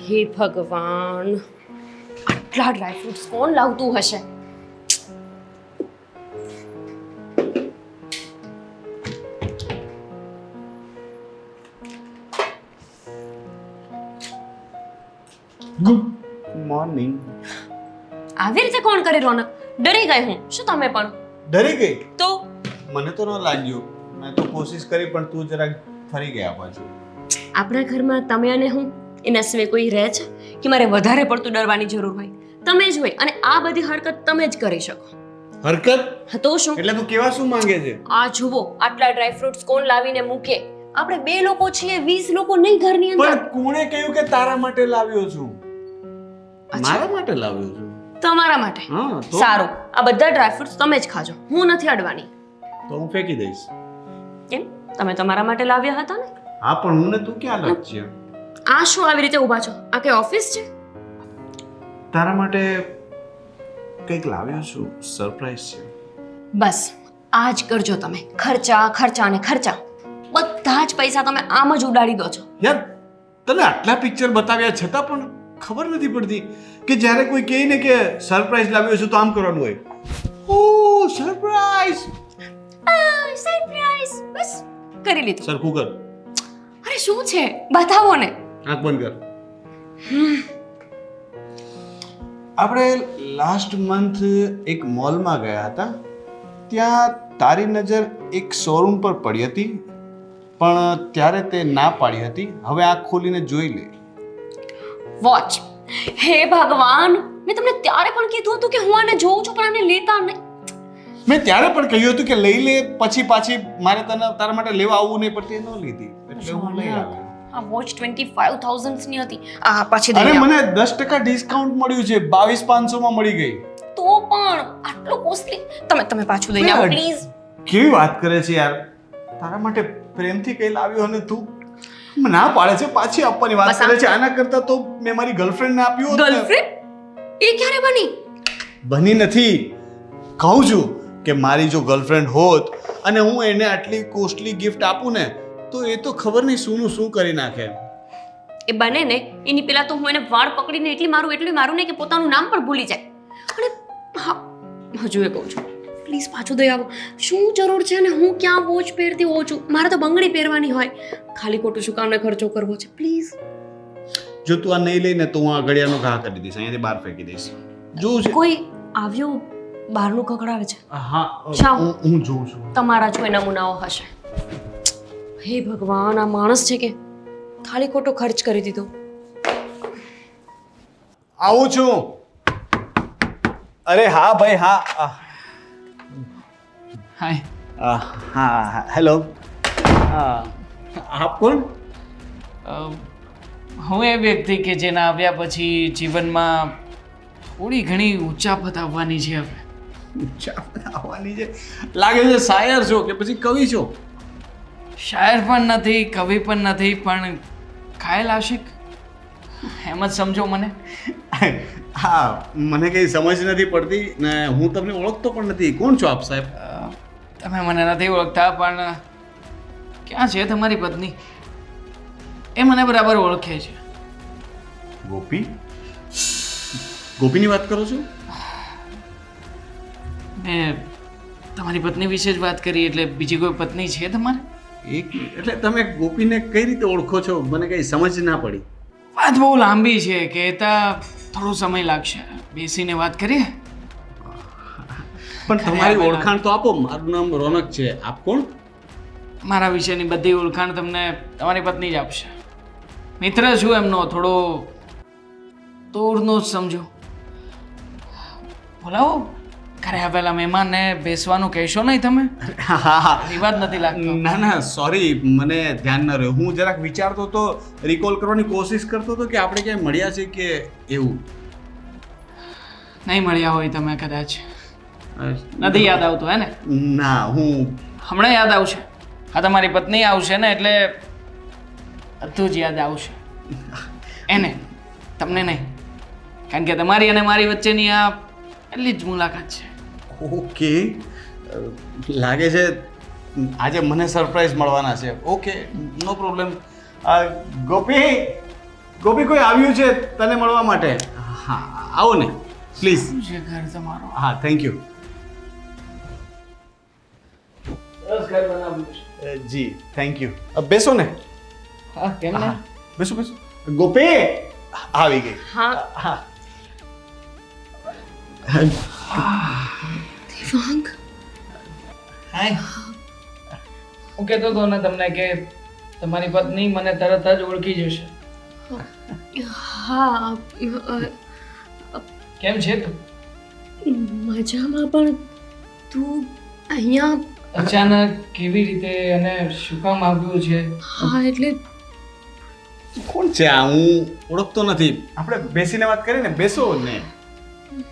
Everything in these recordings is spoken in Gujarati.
હે ભગવાન, આટલા ડ્રાયફ્રૂટ્સ કોણ લાવતું હશે? Good morning. આવી રીતે કોણ કરે રોનક? ડરી ગઈ હું. શું તમે પણ? ડરી ગઈ? તો મને તો ન લાગ્યું. મેં તો કોશિશ કરી પણ તું જરાક ફરી ગયા પાછું. આપણા ઘરમાં તમે અને હું એના સિવાય કોઈ રહે છે કે મારે વધારે પડતું ડરવાની જરૂર હોય? તમે જ હોય અને આ બધી હરકત તમે જ કરી શકો. હરકત હા તો શું? એટલે તું કેવા શું માંગે છે? આ જુઓ, આટલા ડ્રાયફ્રૂટ્સ કોણ લાવીને મૂકે? આપણે 2 લોકો છીએ, 20 લોકો નહીં ઘરની અંદર. પણ કોણે કહ્યું કે તારા માટે લાવ્યો છું? મારા માટે લાવ્યો છું. તમારા માટે. હા તો સારું, આ બધા ડ્રાયફ્રૂટ્સ તમે જ ખાજો, હું નથી અડવાની. તો હું ફેંકી દઈશ. કેમ? તમે તમારા માટે લાવ્યા હતા ને? હા પણ હું ને તું ક્યાં અલગ છે? આ શું આવી રીતે ઊભા છો? આ કઈ ઓફિસ છે? તારા માટે કંઈક લાવ્યો છું, સરપ્રાઈઝ છે. બસ આ જ કરજો તમે. ખર્ચા ખર્ચા ને ખર્ચા. બધા જ પૈસા તમે આમ જ ઉડાડી દો છો. યાર તને આટલા પિક્ચર બતાવ્યા છતાં પણ ખબર નથી પડતી કે જ્યારે કોઈ કહે ને કે સરપ્રાઈઝ લાવ્યો છું તો આમ કરવાનું હોય. ઓ સરપ્રાઈઝ! સરપ્રાઈઝ! બસ કરી લીધું. સરખું કર. અરે શું છે? બતાવો ને. આંખ બંધ કર. આપણે લાસ્ટ મંથ એક મોલમાં ગયા હતા. ત્યાં તારી નજર એક શોરૂમ પર પડી હતી પણ ત્યારે તે ના પાડી હતી. હવે આંખ ખોલીને જોઈ લે. વોચ. હે ભગવાન, મેં તમને ત્યારે પણ કીધું હતું કે હું આને જોઉં છું પણ આને લેતા નહીં. મેં ત્યારે પણ કહ્યું હતું કે લઈ લે, પછી પાછી મારે તને તારા માટે લેવા આવવું નહીં પડતી, ન લીધી એટલે હું લઈ આવ્યો. આ વોચ 25,000 ની હતી. આ પાછી અરે દઈ મને 10% ડિસ્કાઉન્ટ મળ્યું છે, 22,500 માં મળી ગઈ. તો પણ આટલું કોસ્ટલી. તમે પાછું દઈને આવો પ્લીઝ. કેવી વાત કરે છે યાર! તારા માટે પ્રેમથી કઈ લાવ્યો અને તું ના પાડે છે, પાછી આપવાની વાત કરે છે. આના કરતા તો મેં મારી ગર્લફ્રેન્ડને આપ્યું હોત ને. ગર્લફ્રેન્ડ? એ ક્યારે બની? બની નથી. કહું છું કે મારી જો ગર્લફ્રેન્ડ હોત અને હું એને આટલી કોસ્ટલી ગિફ્ટ આપું ને તો એ તો ખબર નહીં શુંનું શું કરી નાખે. એ બને ને એની પેલા તો હું એને વાળ પકડીને એટલી મારું ને કે પોતાનું નામ પણ ભૂલી જાય. અને હા, હજુ એ કહું છું, પ્લીઝ પાછું દઈ આવો. શું જરૂર છે ને હું ક્યાં વોચ પહેરતી હોઉં છું? મારે તો બંગડી પહેરવાની હોય. ખાલી ખોટું શું કામને ખર્ચો કરવો છે? પ્લીઝ. જો તું આ નહીં લઈને તો હું આ ઘડિયાળનો ઘા કરી દઈશ, અહીંયાથી બહાર ફેંકી દઈશ. જોઉં છે કોઈ આવ્યું બહારનું ખખડાવે છે. હા જાઓ. હું જોઉં છું. તમારા જ કોઈ નમૂનાઓ હશે. હે ભગવાન, આ માણસ છે કે ખાલી ખોટો ખર્ચ કરી દીધો. આવું છું. અરે હા ભાઈ, હા. હાય. હા હેલો. આપ કોણ? હું એ વ્યક્તિ કે જેના આવ્યા પછી જીવનમાં થોડી ઘણી ઊંચાપત આવવાની છે. હવે આવવાની છે લાગે છે. શાયર છો કે પછી કવિ છો? શાયર પણ નથી, કવિ પણ નથી, પણ ઘાયલ આશિક એમ જ સમજો મને. હા, મને કંઈ સમજ નથી પડતી ને હું તમને ઓળખતો પણ નથી. કોણ છો આપ સાહેબ? તમે મને નથી ઓળખતા, પણ ક્યાં છે તમારી પત્ની? એ મને બરાબર ઓળખે છે. ગોપી? ગોપીની વાત કરો છો? મેં તમારી પત્ની વિશે જ વાત કરી, એટલે બીજી કોઈ પત્ની છે તમારે? એટલે તમે ગોપીને કઈ રીતે ઓળખો છો? મને કંઈ સમજ ના પડી. વાત બહુ લાંબી છે, કહેતા થોડો સમય લાગશે. બેસીને વાત કરીએ. પણ તમારી ઓળખાણ તો આપો. મારું નામ રોનક છે. આપ કોણ? મારા વિશેની બધી ઓળખાણ તમને તમારી પત્ની જ આપશે. મિત્ર છું એમનો, થોડો દૂરનો જ સમજો. બોલાવો. ઘરે આવેલા મહેમાનને બેસવાનું કહેશો નહીં તમે? હા, રિવાજ નથી લાગતો. ના સોરી, મને ધ્યાન ન રહ્યું. હું જરાક વિચારતો તો, રિકોલ કરવાની કોશિશ કરતો હતો કે આપણે ક્યાંય મળ્યા છે કે એવું. નહીં મળ્યા હોય તમે કદાચ. નથી યાદ આવતું હે ને? ના, હું હમણાં યાદ આવશે. આ તમારી પત્ની આવશે ને એટલે બધું જ યાદ આવશે. એને, તમને નહીં. કારણ કે તમારી અને મારી વચ્ચેની આ એટલી જ મુલાકાત છે. ઓકે, લાગે છે આજે મને સરપ્રાઈઝ મળવાના છે. ઓકે, નો પ્રોબ્લેમ. ગોપી, ગોપી કોઈ આવ્યું છે તને મળવા માટે. હા આવો ને પ્લીઝ. શું છે ઘર તમારો? હા થેન્ક યુ. સરસ ઘર બનાવ્યું છે. જી થેન્ક યુ. બેસો ને. હા કેમ ને? બેસો બેસો. ગોપી આવી ગઈ. હા હા દેવાંગ, હાય. હું કહેતો હતો ને તમને કે તમારી પત્ની મને તરત જ ઓળખી જશે. હા કેમ છે તું? મજામાં, પણ તું અહીંયા? અચાનક કેવી રીતે અને શું કામ આવ્યું છે? હા એટલે કોણ છે આ? હું ઓળખતો નથી. આપણે બેસીને વાત કરીએ ને. બેસો ને.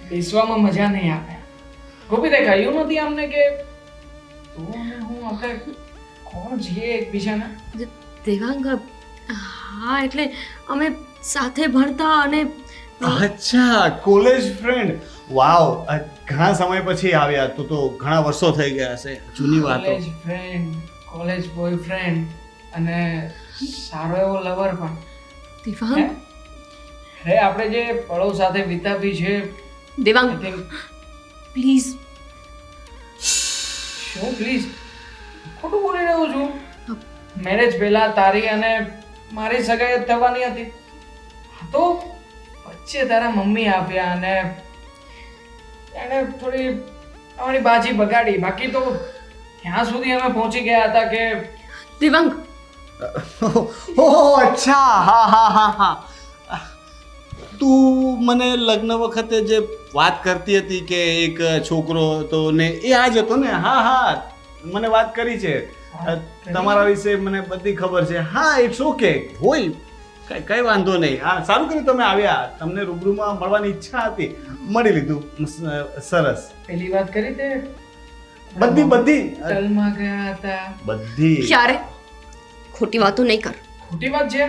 બેસવામાં મજા નહીં આવે. ગોપી દેખાયું નથી અમને કે તું અને હું આપણે કોણ છીએ એકબીજાના? દેવાંગ, હા એટલે અમે સાથે ભણતા અને અચ્છા, કોલેજ ફ્રેન્ડ. વાવ, ઘણા સમય પછી આવ્યા તો ઘણા વર્ષો થઈ ગયા હશે. જૂની વાતો. કોલેજ ફ્રેન્ડ, કોલેજ બોયફ્રેન્ડ અને સારો એવો લવર પણ. દેવાંગ, અરે આપણે જે પળો સાથે વિતાવી છે દેવાંગ I think- પ્લીઝ. શું પ્લીઝ? ખોટું બોલી રહ્યો છું. મેરેજ પહેલા તારી અને મારી સગાઈ જ થવાની હતી. તો વચ્ચે તારા મમ્મી આવ્યા અને એને થોડી અમારી બાજી બગાડી. બાકી તો ત્યાં સુધી અમે પહોંચી ગયા હતા કે દેવાંગ, ઓહ અચ્છા, હા હા હા હા. તું મને લગ્ન વખતે જે વાત કરતી હતી કે એક છોકરો હતો ને એ આ જ હતો ને? હા હા, મને વાત કરી છે. તમારા વિશે મને બધી ખબર છે. હા ઇટ્સ ઓકે, હોય કઈ વાંધો નહીં. હા સારું કર્યું તમે આવ્યા. તમને રૂબરૂમાં મળવાની ઈચ્છા હતી, મળી લીધું. સરસ. પેલી વાત કરી તે બધી હોટલમાં ગયા હતા. બધી. ક્યારે? ખોટી વાતો નહીં કર. ખોટી વાત છે.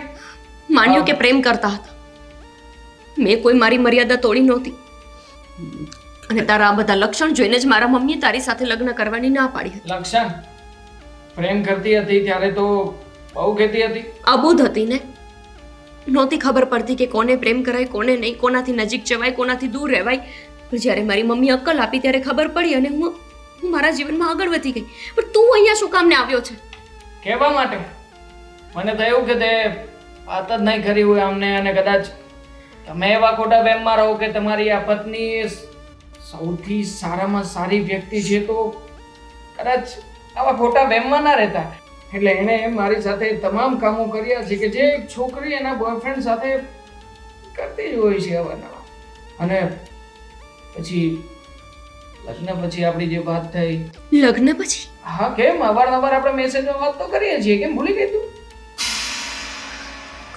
માન્યું કે પ્રેમ કરતા હતા. મેં કોઈ મારી મર્યાદા તોડી નહોતી. અને તારા આ બધા લક્ષણ જોઈને જ મારા મમ્મીએ તારી સાથે લગ્ન કરવાની ના પાડી હતી. લક્ષણ પ્રેમ કરતી હતી ત્યારે તો બહુ કહેતી હતી. અબોધ હતી ને, નહોતી ખબર પડતી કે કોને પ્રેમ કરાય કોને નહીં, કોનાથી નજીક જવાય કોનાથી દૂર રહેવાય. પણ જ્યારે મારી મમ્મી અક્કલ આપી ત્યારે ખબર પડી અને હું મારા જીવનમાં આગળ વધી ગઈ. પણ તું અહીંયા શું કામને આવ્યો છે? કહેવા માટે. મને થયું કે તે વાત જ નહીં કરી હોય અમને, અને કદાચ તમે એવા ખોટા વહેમમાં રહો કે તમારી આ પત્ની સૌથી સારામાં સારી વ્યક્તિ છે, તો કદાચ આવા ખોટા વહેમમાં ના રહેતા. એટલે એણે મારી સાથે તમામ કામો કર્યા છે કે જે એક છોકરી એના બોયફ્રેન્ડ સાથે કરતી જ હોય છે અવારનવાર. અને પછી લગ્ન પછી આપણી જે વાત થઈ. લગ્ન પછી? હા કેમ, અવારનવાર આપણે મેસેજમાં વાત તો કરીએ છીએ. કેમ ભૂલી ગઈ તું?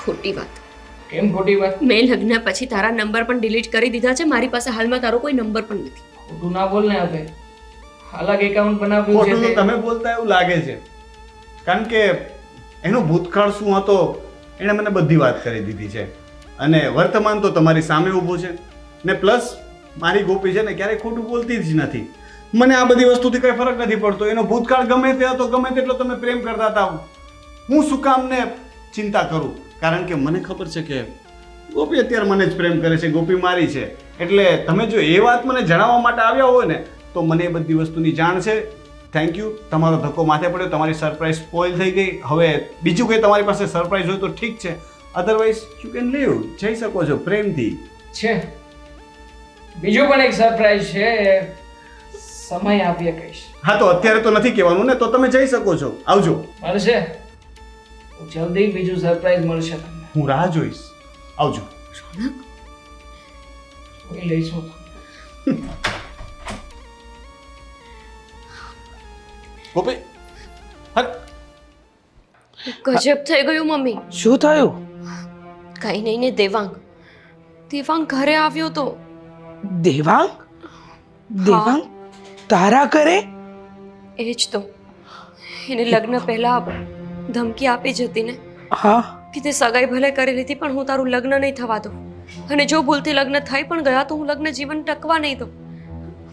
ખોટી વાત. કેમ ખોટી વાત? મેં લગ્ન પછી તારા નંબર પણ ડિલીટ કરી દીધા છે. મારી પાસે હાલમાં તારો કોઈ નંબર પણ નથી. ખોટું ના બોલ ને હવે. અલગ એકાઉન્ટ બનાવ્યું છે ખોટું તો તે. તમે બોલતા એવું લાગે છે. કારણ કે એનો ભૂતકાળ શું હતો એણે મને બધી વાત કરી દીધી છે. અને વર્તમાન તો તમારી સામે ઊભું છે. ને પ્લસ મારી ગોપી છે ને ક્યારેય ખોટું બોલતી જ નથી. મને આ બધી વસ્તુથી કંઈ ફરક નથી પડતો. એનો ભૂતકાળ ગમે તે હતો, ગમે તેટલો તમે પ્રેમ કરતા હતા, હું શું કામ ને ચિંતા કરું? કારણ કે મને ખબર છે કે ગોપી અત્યારે મને જ પ્રેમ કરે છે, ગોપી મારી છે. એટલે તમે જો એ વાત મને જણાવવા માટે આવ્યા હોય ને તો મને એ બધી વસ્તુની જાણ છે. Thank you. તમારો ધક્કો માથે પડ્યો, તમારી સરપ્રાઈઝ સ્પોઇલ થઈ ગઈ. હવે બીજું કંઈ તમારી પાસે સરપ્રાઈઝ હોય તો ઠીક છે, અધરવાઇઝ યુ કેન લીવ. જઈ શકો છો પ્રેમથી. છે બીજું પણ એક સરપ્રાઈઝ છે. સમય આપીએ કહીશ. હા તો અત્યારે તો નથી કહેવાનું ને, તો તમે જઈ શકો છો. આવજો. મળશે જલ્દી બીજું સરપ્રાઈઝ મળશે તમને. હું રાહ જોઈશ. આવજો. રોનક, જોઈ લઈશું. ગોપી હર ગજબ થઈ ગયું મમ્મી. શું થયું? કઈ નહીં ને દેવાંગ. દેવાંગ ઘરે આવ્યો તો. દેવાંગ? દેવાંગ તારા ઘરે? એ જ તો. એને લગ્ન પહેલા ધમકી આપી જ હતી ને હા. કે તે સગાઈ ભલે કરી લીધી પણ હું તારું લગ્ન નહીં થવા દઉં. અને જો ભૂલથી લગ્ન થઈ પણ ગયા તો હું લગ્ન જીવન ટકવા નહીં દઉં.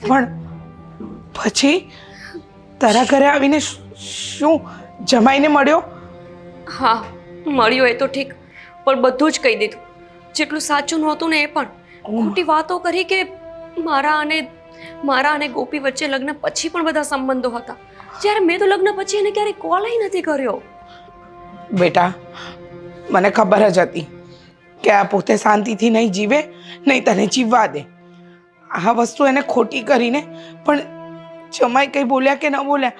પણ પછી તારા ઘરે આવીને શું જમાઈને મળ્યો? હા મળ્યો એ તો ઠીક, પણ બધું જ કહી દીધું, જેટલું સાચું નહોતું ને એ પણ. ખોટી વાતો કરી કે મારા અને ગોપી વચ્ચે લગ્ન પછી પણ બધા સંબંધો હતા, જ્યારે મેં તો લગ્ન પછી એને ક્યારેય કોલ નથી કર્યો. બેટા, મને ખબર જ હતી કે આ પોતે શાંતિથી નહીં જીવે, નહીં તને જીવવા દે. આ વસ્તુ એને ખોટી કરીને પણ જમાઈ કંઈ બોલ્યા કે ન બોલ્યા?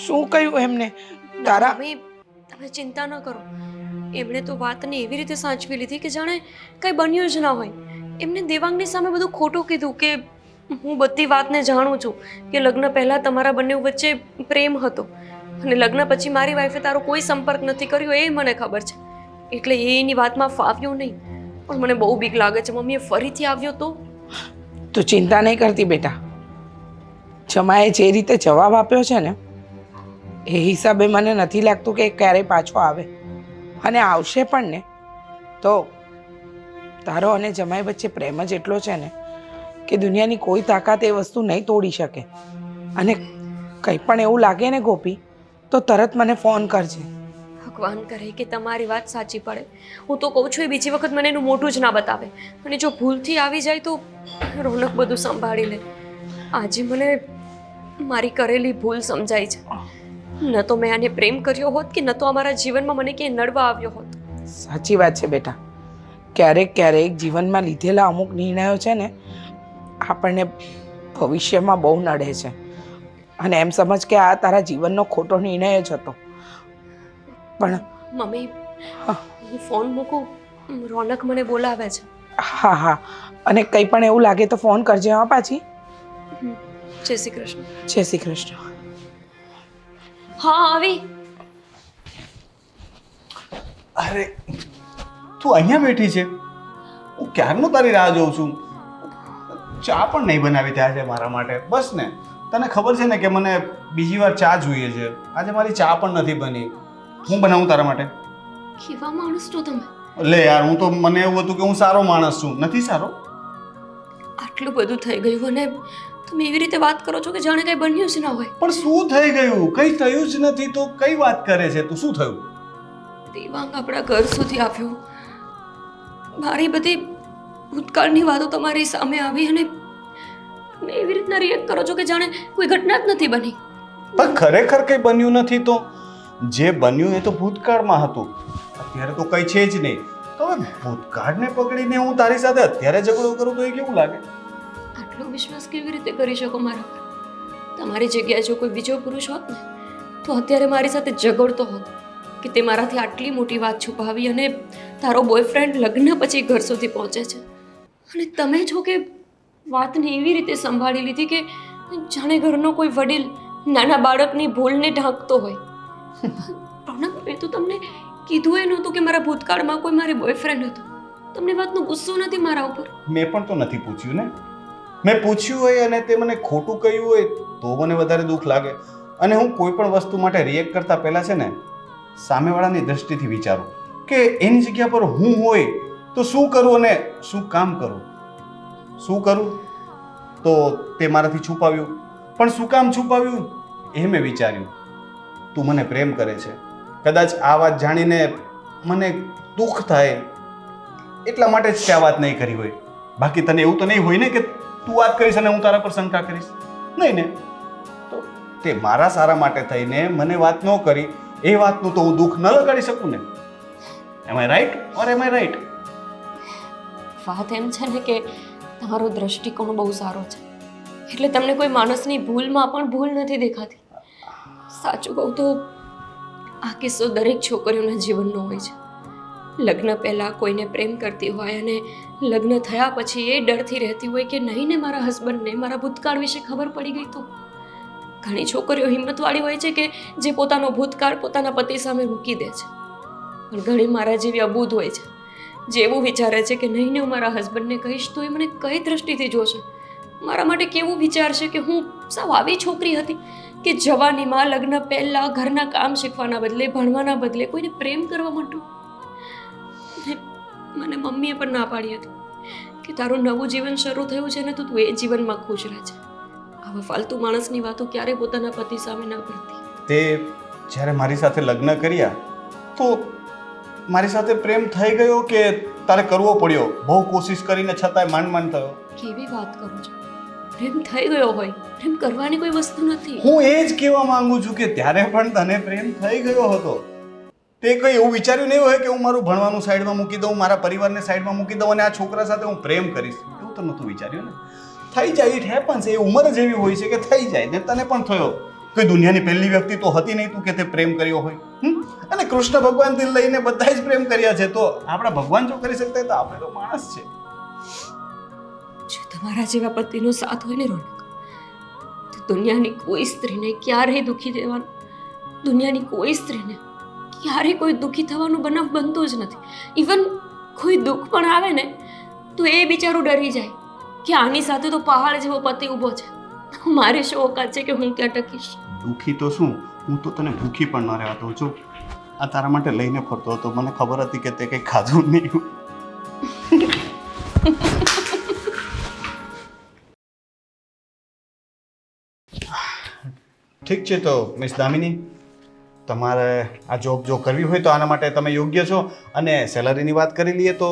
શું કહ્યું એમને? તારા તમે ચિંતા ન કરો, એમણે તો વાતને એવી રીતે સાચવી લીધી કે જાણે કંઈ બન્યું જ ના હોય. એમને દેવાંગની સામે બધું ખોટું કીધું કે હું બધી વાતને જાણું છું કે લગ્ન પહેલાં તમારા બંને વચ્ચે પ્રેમ હતો અને લગ્ન પછી મારી વાઈફે તારો કોઈ સંપર્ક નથી કર્યો, એ મને ખબર છે. એટલે એની વાતમાં ફાવ્યો નહીં. પણ મને બહુ બીક લાગે છે મમ્મી, એ ફરીથી આવ્યો તો? તું ચિંતા નહીં કરતી બેટા. જમાએ જે રીતે જવાબ આપ્યો છે ને એ હિસાબે મને નથી લાગતું કે એ ક્યારેય પાછો આવે, અને આવશે પણ ને તો તારો અને જમાઈ વચ્ચે પ્રેમ જ એટલો છે ને કે દુનિયાની કોઈ તાકાત એ વસ્તુ નહીં તોડી શકે. અને કંઈ પણ એવું લાગે ને ગોપી તો તરત મને ફોન કરજે. ભગવાન કરે કે તમારી વાત સાચી પડે. હું તો કહું છું એ બીજી વખત મને એનું મોઢું જ ના બતાવે, અને જો ભૂલથી આવી જાય તો રોનક બધું સંભાળી લે. આજે મને મારી કરેલી ભૂલ સમજાય છે. ન તો મેં આને પ્રેમ કર્યો હોત કે ન તો અમારા જીવનમાં મને ક્યાંય નડવા આવ્યો હોત. સાચી વાત છે બેટા. ક્યારેક ક્યારેક જીવનમાં લીધેલા અમુક નિર્ણયો છે ને આપણને ભવિષ્યમાં બહુ નડે છે, અને એમ સમજ કે આ તારા જીવનનો ખોટો નિર્ણય જ હતો. પણ મમ્મી, હું ફોન મૂકું, રોનક મને બોલાવે છે. હા હા, અને કંઈ પણ એવું લાગે તો ફોન કરજે. હા પાછી. જય શ્રી કૃષ્ણ. જય શ્રી કૃષ્ણ. હા આવી. અરે તું અહીંયા બેઠી છે? હું ક્યારનો તારી રાહ જોઉં છું. ચા પણ નહીં બનાવી ત્યાં છે મારા માટે. બસ ને, તને ખબર છે ને કે મને બીજી વાર ચા જોઈએ છે. આજે મારી ચા પણ નથી બની. હું બનાવું તારા માટે? કેવા માણસ છો તમે? લે યાર, હું તો મને એવું હતું કે હું સારો માણસ છું. નથી સારો? આટલું બધું થઈ ગયું અને તમે એવી રીતે વાત કરો છો કે જાણે કંઈ બન્યું જ ના હોય. પણ શું થઈ ગયું? કંઈ થયું જ નથી તો કઈ વાત કરે છે તું? શું થયું? દેવાંગ આપણા ઘર સુધી આવ્યો, મારી બધી ભૂતકાળની વાતો તમારી સામે આવી અને તમે એવી રીતના રિએક્ટ કરો છો કે જાણે કોઈ ઘટના જ નથી બની. પણ ખરેખર કંઈ બન્યું નથી તો જે બન્યું એ તો ભૂતકાળમાં હતું. અત્યારે તો કંઈ છે જ નહીં. તો હવે ભૂતકાળને પકડીને હું તારી સાથે અત્યારે ઝઘડો કરું તો એ કેવું લાગે? આટલો વિશ્વાસ કેવી રીતે કરી શકો મારા પર? તમારી જગ્યાએ જો કોઈ બીજો પુરુષ હોત ને તો અત્યારે મારી સાથે ઝઘડતો હોત કે તે મારાથી આટલી મોટી વાત છુપાવી અને તારો બોયફ્રેન્ડ લગ્ન પછી ઘર સુધી પહોંચે છે, અને તમે છો કે વાતને એવી રીતે સંભાળી લીધી કે જાણે ઘરનો કોઈ વડીલ નાના બાળકની ભૂલને ઢાંકતો હોય. રોનક, મેં તો તમને કીધું એ નહોતું કે મારા ભૂતકાળમાં કોઈ મારી બોયફ્રેન્ડ હતો. તમને વાતનો ગુસ્સો નથી મારા ઉપર? મેં પણ તો નથી પૂછ્યું ને. મેં પૂછ્યું હોય અને તે મને ખોટું કહ્યું હોય તો મને વધારે દુઃખ લાગે. અને હું કોઈ પણ વસ્તુ માટે રિએક્ટ કરતા પહેલાં છે ને સામેવાળાની દૃષ્ટિથી વિચારું કે એની જગ્યા પર હું હોય તો શું કરું અને શું કામ કરું. શું કરું તો તે મારાથી છુપાવ્યું, પણ શું કામ છુપાવ્યું એ મેં વિચાર્યું. તું મને પ્રેમ કરે છે, કદાચ આ વાત જાણીને મને દુઃખ થાય એટલા માટે જ તે આ વાત નહીં કરી હોય. બાકી તને એવું તો નહીં હોય ને કે તું વાત કરીશ અને હું તારા પર શંકા કરીશ? નહીં ને. તો તે મારા સારા માટે થઈને મને વાત ન કરી, એ વાતનું તો હું દુઃખ ન લગાડી શકું ને. Am I right or am I right? વાત એમ છે ને કે તમારો દ્રષ્ટિકોણ બહુ સારો છે, એટલે તમને કોઈ માણસની ભૂલમાં પણ ભૂલ નથી દેખાતી. સાચું કહું તો આ કિસ્સો દરેક છોકરીઓના જીવનનો હોય છે. લગ્ન પહેલાં કોઈને પ્રેમ કરતી હોય અને લગ્ન થયા પછી એ ડરથી રહેતી હોય કે નહીં ને મારા હસબન્ડને મારા ભૂતકાળ વિશે ખબર પડી ગઈ તો. ઘણી છોકરીઓ હિંમતવાળી હોય છે કે જે પોતાનો ભૂતકાળ પોતાના પતિ સામે મૂકી દે છે, પણ ઘણી મારા જેવી અબૂધ હોય છે જે એવું વિચારે છે કે નહીં ને હું મારા હસબન્ડને કહીશ તો એ મને કઈ દ્રષ્ટિથી જોશે, મારા માટે કેવું વિચારશે કે હું સાવ આવી છોકરી હતી કે જવાનીમાં લગ્ન પહેલાં ઘરના કામ શીખવાના બદલે ભણવાના બદલે કોઈને પ્રેમ કરવા માંડું. મને મમ્મીએ પણ ના પાડી હતી કે તારું નવું જીવન શરૂ થયું છે ને તો તું એ જીવનમાં ખુશ રહે છે. આવા ફાલતુ માણસની વાતો ક્યારેય પોતાના પતિ સામે ન કરતી. તે જ્યારે મારી સાથે લગ્ન કર્યા તો મારી સાથે પ્રેમ થઈ ગયો કે તારે કરવો પડ્યો? બહુ કોશિશ કરીને છતાંય માંડ થયો. કેવી વાત કરો છો? પ્રેમ થઈ ગયો હોય, પ્રેમ કરવાની કોઈ વસ્તુ નથી. હું એ જ કહેવા માંગુ છું કે ત્યારે પણ તને પ્રેમ થઈ ગયો હતો. તે કંઈ એવું વિચાર્યું નહીં હોય કે હું મારું ભણવાનું સાઈડમાં મૂકી દઉં, મારા પરિવારને સાઈડમાં મૂકી દઉં અને આ છોકરા સાથે હું પ્રેમ કરીશ. એવું તો નહોતું વિચાર્યું ને. થઈ જાય, ઇટ હેપન્સ. એ ઉંમર જ એવી હોય છે કે થઈ જાય. ને તને પણ થયો. કોઈ દુનિયાની પહેલી વ્યક્તિ તો હતી નહીં તું કે તે પ્રેમ કર્યો હોય. અને કૃષ્ણ ભગવાનથી લઈને બધા જ પ્રેમ કર્યા છે. તો આપણા ભગવાન જો કરી શકતા તો આપણે તો માણસ છે. જો તમારા જેવા પતિનો સાથ હોય ને રોનક, તો દુનિયાની કોઈ સ્ત્રીને ક્યારેય દુઃખી દેવાનું, દુનિયાની કોઈ સ્ત્રીને ક્યારેય કોઈ દુઃખી થવાનું બનાવ બનતો જ નથી. ઇવન કોઈ દુઃખ પણ આવે ને તો એ બિચારું ડરી જાય કે આની સાથે તો પહાડ જેવો પતિ ઊભો છે, મારી શું ઓકાત છે કે હું ત્યાં ટકીશ. દુઃખી તો શું, હું તો તને ભૂખી પણ ન રહેવા દઉં છું. આ તારા માટે લઈને ફરતો હતો. મને ખબર હતી કે તે કંઈ ખાધું નહીં. ઠીક છે તો મિસ દામિની, તમારે આ જોબ જો કરવી હોય તો આના માટે તમે યોગ્ય છો. અને સેલરીની વાત કરી લઈએ તો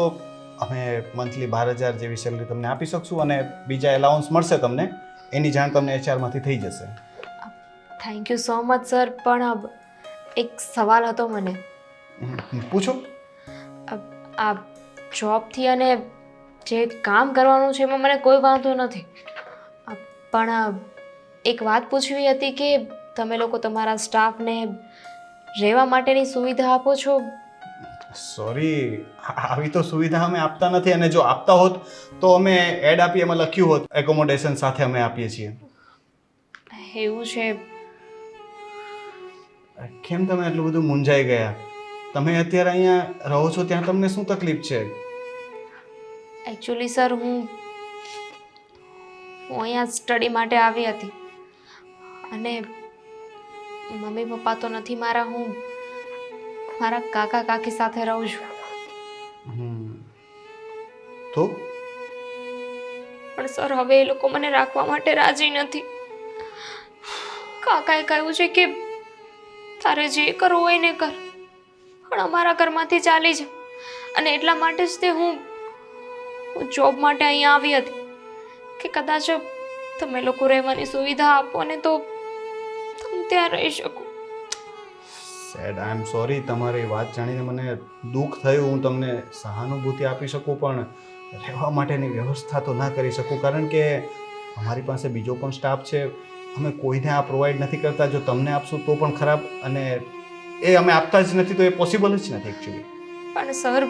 અમે મંથલી 12,000 જેવી સેલરી તમને આપી શકશું અને બીજા એલાઉન્સ મળશે તમને. એની જાણ તમને એચઆરમાંથી થઈ જશે. Thank you so much sir. પણ એક સવાલ હતો મને. પૂછો. આ જોબથી અને જે કામ કરવાનું છે એમાં મને કોઈ વાંધો નથી, પણ એક વાત પૂછવી હતી કે તમે લોકો તમારા સ્ટાફને રહેવા માટેની સુવિધા આપો છો? સોરી, આવી તો સુવિધા અમે આપતા નથી. અને જો આપતા હોત તો અમે એડ આપી એમાં લખ્યું હોત એકોમોડેશન સાથે અમે આપીએ છીએ. એવું છે? કેમ તમે એટલું બધું મૂંઝાઈ ગયા? તમે અત્યારે અહીંયા રહો છો ત્યાં તમને શું તકલીફ છે? એકચ્યુઅલી સર હું અહીંયા સ્ટડી માટે આવી હતી અને મમ્મી પપ્પા તો નથી મારા. હું મારા કાકા કાકી સાથે રહું છું. તો પણ સર હવે એ લોકો મને રાખવા માટે રાજી નથી. કાકાએ કહ્યું છે કે તારે જે કરવું હોય ને કર, પણ અમારા ઘરમાંથી ચાલી જા. અને એટલા માટે જ તે હું જોબ માટે અહીંયા આવી હતી કે કદાચ તમે લોકો રહેવાની સુવિધા આપો ને તો હું ત્યાં રહી શકું. Sad, I am sorry. તમારી વાત જાણીને મને દુઃખ થયું. હું તમને સહાનુભૂતિ આપી શકું પણ રહેવા માટેની વ્યવસ્થા તો ના કરી શકું, કારણ કે અમારી પાસે બીજો પણ સ્ટાફ છે. અમે કોઈને આ પ્રોવાઈડ નથી કરતા. જો તમને આપશું તો પણ ખરાબ, અને એ અમે આપતા જ નથી તો એ પોસિબલ જ નથી એકચ્યુઅલી. પણ સર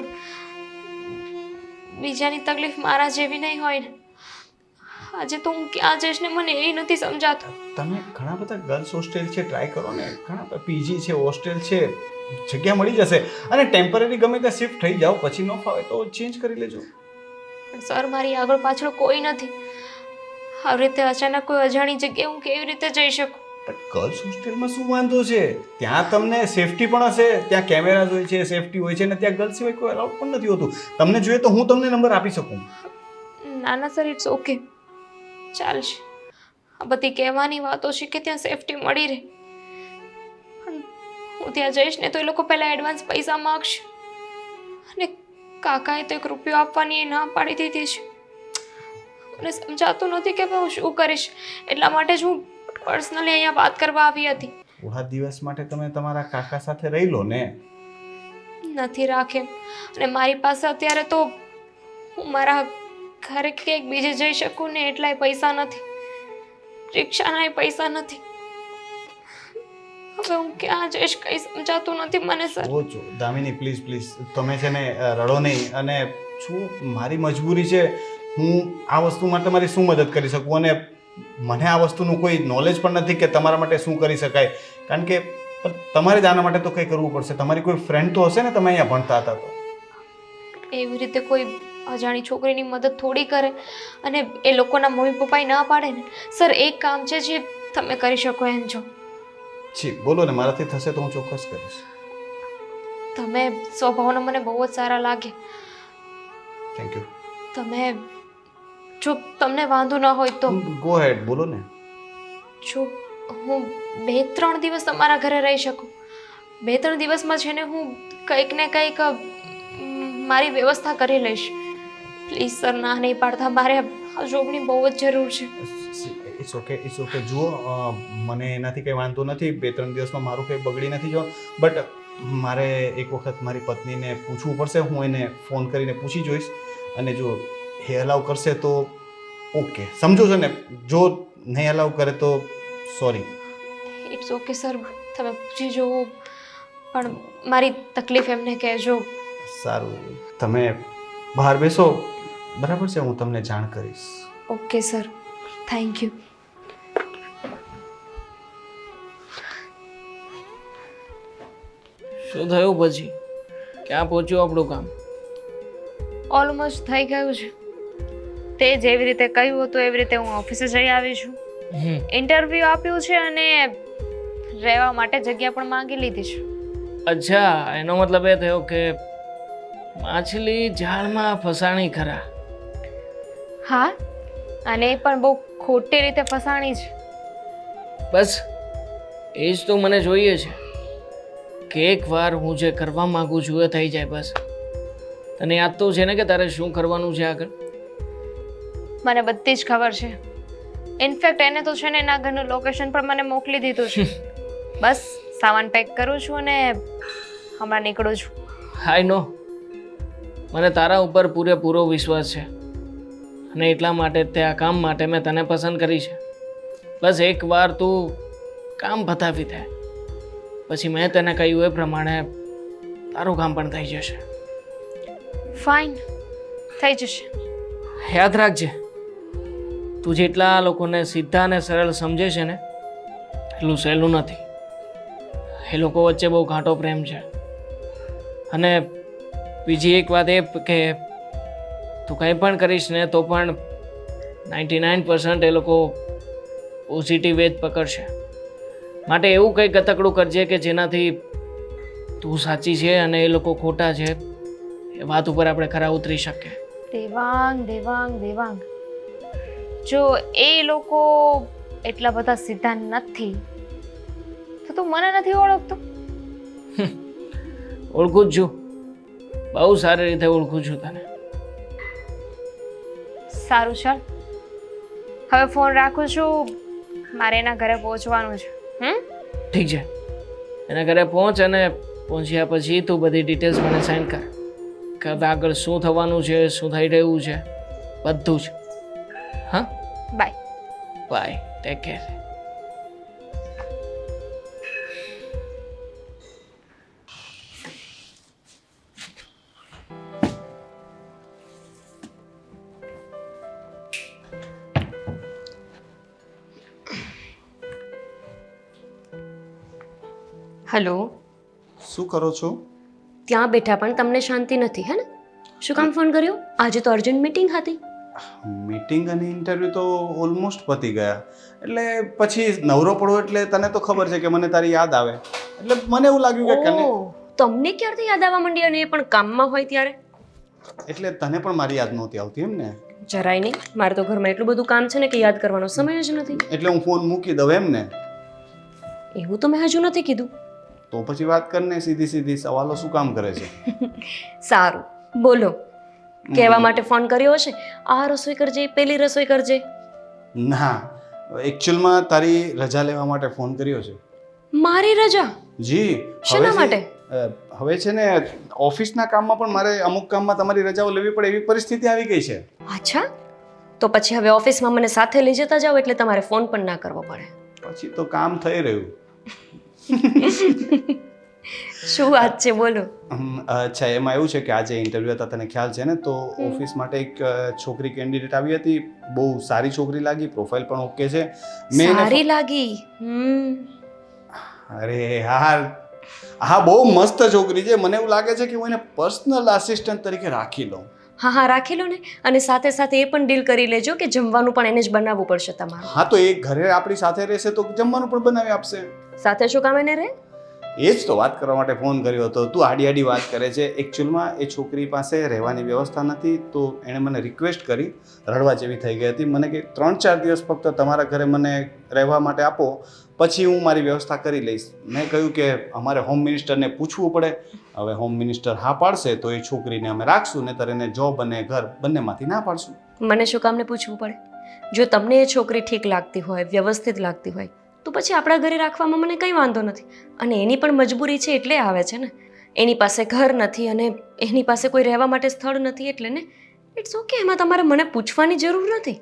બીજાની તકલીફ મારા જેવી નહીં હોય ને. આજે તો હું ક્યાં જઈશ ને મને એ નથી સમજાતું. તમે ઘણા બધા ગર્લ્સ હોસ્ટેલ છે, ટ્રાય કરો ને. ઘણા પીજી છે, હોસ્ટેલ છે, જગ્યા મળી જશે. અને ટેમ્પરરી ગમે ત્યાં શિફ્ટ થઈ જાઓ, પછી ન ફાવે તો ચેન્જ કરી લેજો. પણ સર મારી આગળ પાછળ કોઈ નથી. આવી રીતે અચાનક કોઈ અજાણી જગ્યાએ હું કેવી રીતે જઈ શકું? પણ ગર્લ્સ હોસ્ટેલમાં શું વાંધો છે? ત્યાં તમને સેફટી પણ હશે. ત્યાં કેમેરાઝ હોય છે, સેફટી હોય છે, અને ત્યાં ગર્લ્સ સિવાય કોઈ અલાઉડ પણ નથી હોતું. તમને જોઈએ તો હું તમને નંબર આપી શકું. ના ના સર, ઇટ્સ ઓકે, ચાલશે. આ બધી કહેવાની વાતો છે કે ત્યાં સેફટી મળી રહે, પણ હું ત્યાં જઈશ ને તો એ લોકો પહેલાં એડવાન્સ પૈસા માગશે. અને કાકાએ તો 1 રૂપિયો આપવાની ના પાડી દીધી છે. મને સમજાતું નથી કે હું શું કરીશ. એટલા માટે જ હું પર્સનલી અહીંયા વાત કરવા આવી હતી. થોડા દિવસ માટે તમે તમારા કાકા સાથે રહી લો ને. નથી રાખે. અને મારી પાસે અત્યારે તો હું મારા ઘરે ક્યાંક બીજે જઈ શકું ને એટલાય પૈસા નથી. રિક્ષાના પૈસા નથી. હવે હું ક્યાં જઈશ કંઈ સમજાતું નથી મને સર. જો દામિની, પ્લીઝ પ્લીઝ તમે છે ને રડો નહીં. અને શું મારી મજબૂરી છે, હું આ વસ્તુ માટે તમારી શું મદદ કરી શકું. અને મને આ વસ્તુનું કોઈ નોલેજ પણ નથી કે તમારા માટે શું કરી શકાય. કારણ કે તમારે જ આના માટે તો કંઈ કરવું પડશે. તમારી કોઈ ફ્રેન્ડ તો હશે ને, તમે અહીંયા ભણતા હતા તો. એવી રીતે કોઈ અજાણી છોકરીની મદદ થોડી કરે. અને એ લોકોના મમ્મી પપ્પાએ ના પાડે ને. સર એક કામ છે જે તમે કરી શકો એમ છો. જી બોલો ને, મારાથી થશે તો હું ચોક્કસ કરીશ. તમે સ્વભાવના મને બહુ જ સારા લાગે. Thank you. તમે જો તમને વાંધો ન હોય તો ગો હેડ, બોલો ને. જો હું 2-3 દિવસ તમારા ઘરે રહી શકું, 2-3 દિવસમાં છે ને હું કંઈક ને કંઈક મારી વ્યવસ્થા કરી લઈશ. પ્લીઝ સર, ના નહીં પાડતા. મારે આ જોબની બહુ જ જરૂર છે. ઇટ્સ ઓકે જુઓ મને એનાથી કંઈ વાંધો નથી. 2-3 દિવસમાં મારું કંઈ બગડી નથી જો, બટ મારે એક વખત મારી પત્નીને પૂછવું પડશે. હું એને ફોન કરીને પૂછી જોઈશ, અને જો એ અલાઉ કરશે તો ઓકે, સમજો છો ને? જો નહીં અલાઉ કરે તો સોરી. ઇટ્સ ઓકે સર, તમે પૂછી જુઓ, પણ મારી તકલીફ એમને કહેજો. સારું, તમે બહાર બેસો, બરાબર છે? હું તમને જાણ કરીશ. Okay sir, thank you. શું થયું પછી? ક્યાં પહોંચ્યું આપણું કામ? ઓલમોસ્ટ થઈ ગયું છે. તે જેવી રીતે કહ્યું હતું એવી રીતે હું ઓફિસે જઈ આવી છું. ઇન્ટરવ્યૂ આપ્યું છે અને રહેવા માટે જગ્યા પણ માંગી લીધી છે. અચ્છા, એનો મતલબ એ થયો કે માછલી જાળમાં ફસાણી ખરા. હા, અને એ પણ બહુ ખોટી રીતે ફસાણી છે. બસ એ જ તો મને જોઈએ છે કે એકવાર હું જે કરવા માંગુ છું એ થઈ જાય. બસ તને યાદ તો છે ને કે તારે શું કરવાનું છે આગળ? મને બધી જ ખબર છે. ઇનફેક્ટ એને તો છે ને એના ઘરનું લોકેશન પણ મને મોકલી દીધું છે. બસ સામાન પેક કરું છું અને હમણાં નીકળું છું. આઈ નો, મને તારા ઉપર પૂરેપૂરો વિશ્વાસ છે અને એટલા માટે તે આ કામ માટે મેં તને પસંદ કરી છે. બસ એકવાર તું કામ પતાવી દે, પછી મેં તને કહ્યું એ પ્રમાણે તારું કામ પણ થઈ જશે. ફાઇન, થઈ જશે. યાદ રાખજે, તું જેટલા લોકોને સીધા અને સરળ સમજે છે ને એટલું સહેલું નથી. એ લોકો વચ્ચે બહુ ઘાટો પ્રેમ છે. અને બીજી એક વાત એ કે તું કંઈ પણ કરીશ ને તો પણ 99% એ લોકો પોઝિટિવ વેજ પકડશે. માટે એવું કંઈ ગતકડું કરજે કે જેનાથી તું સાચી છે અને એ લોકો ખોટા છે એ વાત ઉપર આપણે ખરા ઉતરી શકીએ. દેવાંગ દેવાંગ દેવાંગ, જો એ લોકો એટલા બધા સીધા નથી તો તું મને નથી ઓળખતો. ઓળખું જ છું, બહુ સારી રીતે ઓળખું છું તને. સારું, ચાલ હવે ફોન રાખું છું. મારે એના ઘરે પહોંચવાનું છે. ઠીક છે, એના ઘરે પહોંચ અને પહોંચ્યા પછી તું બધી ડિટેલ્સ મને સેન્ડ કર કે હવે આગળ શું થવાનું છે, શું થઈ રહ્યું છે, બધું જ. હા, bye. Bye, take care. Hello, શું કરો છો? ત્યાં બેઠા પણ તમને શાંતિ નથી, હે ને? શું કામ ફોન કર્યો? આજે તો અર્જન્ટ મીટિંગ હતી. મીટિંગ અને ઇન્ટરવ્યૂ તો ઓલમોસ્ટ પતી ગયા, એટલે પછી નવરો પડો એટલે તને તો ખબર છે કે મને તારી યાદ આવે, એટલે મને એવું લાગ્યું કે કને ઓહ, તમને ક્યારથી યાદ આવવા માંડી અને એ પણ કામમાં હોય ત્યારે? એટલે તને પણ મારી યાદ નહોતી આવતી એમ ને? જરાય નહીં. મારે તો ઘરમાં એટલું બધું કામ છે ને કે યાદ કરવાનો સમય જ નથી. એટલે હું ફોન મૂકી દઉં એમ ને? એવું તો મેં હજુ નથી કીધું. તો પછી વાત કરને, સીધી સીધી સવાલો શું કામ કરે છે? સારું, બોલો. કહેવા માટે ફોન કર્યો હશે, આ રસોઈ કરજે, પેલી રસોઈ કરજે. ના, એકચ્યુઅલમાં તારી રજા લેવા માટે ફોન કર્યો છે. મારી રજા? જી. શેના માટે? હવે છે ને ઓફિસના કામમાં પણ મારે અમુક કામમાં તમારી રજાઓ લેવી પડે એવી પરિસ્થિતિ આવી ગઈ છે. અચ્છા, તો પછી હવે ઓફિસમાં મને સાથે લઈ જતા જાઓ એટલે તમારે ફોન પણ ના કરવો પડે. પછી તો કામ થઈ રહ્યું. શું વાત છે, બોલો. અચ્છા, એમાં એવું છે કે આજે ઇન્ટરવ્યૂ હતા, તને ખ્યાલ છે ને? તો ઓફિસ માટે એક છોકરી કેન્ડિડેટ આવી હતી, બહુ સારી છોકરી લાગી, પ્રોફાઇલ પણ ઓકે છે. સારી લાગી? અરે યાર, હા બહુ મસ્ત છોકરી છે. મને એવું લાગે છે કે હું એને પર્સનલ આસિસ્ટન્ટ તરીકે રાખી લઉં. હા હા, રાખી લો ને. અને સાથે સાથે એ પણ ડીલ કરી લેજો કે જમવાનું પણ એને જ બનાવવું પડશે તમારે. હા, તો એ ઘરે આપણી સાથે રહેશે તો જમવાનું પણ બનાવી આપશે. સાથે શું કામ એને રહે? એ જ તો વાત કરવા માટે ફોન કર્યો હતો. તું આડી આડી વાત કરે છે. એકચ્યુઅલમાં એ છોકરી પાસે રહેવાની વ્યવસ્થા નથી, તો એણે મને રિક્વેસ્ટ કરી, રડવા જેવી થઈ ગઈ હતી. મને કે 3-4 દિવસ ફક્ત તમારા ઘરે મને રહેવા માટે આપો, પછી હું મારી વ્યવસ્થા કરી લઈશ. મેં કહ્યું કે અમારે હોમ મિનિસ્ટરને પૂછવું પડે. હવે હોમ મિનિસ્ટર હા પાડશે તો એ છોકરીને અમે રાખશું, નહીંતર એને જોબ અને ઘર બંનેમાંથી ના પાડશું. મને શું કામને પૂછવું પડે? જો તમને એ છોકરી ઠીક લાગતી હોય, વ્યવસ્થિત લાગતી હોય, તો પછી આપણા ઘરે રાખવામાં મને કંઈ વાંધો નથી. અને એની પણ મજબૂરી છે એટલે આવે છે ને. એની પાસે ઘર નથી અને એની પાસે કોઈ રહેવા માટે સ્થળ નથી એટલે ને. ઇટ્સ ઓકે, એમાં તમારે મને પૂછવાની જરૂર નથી.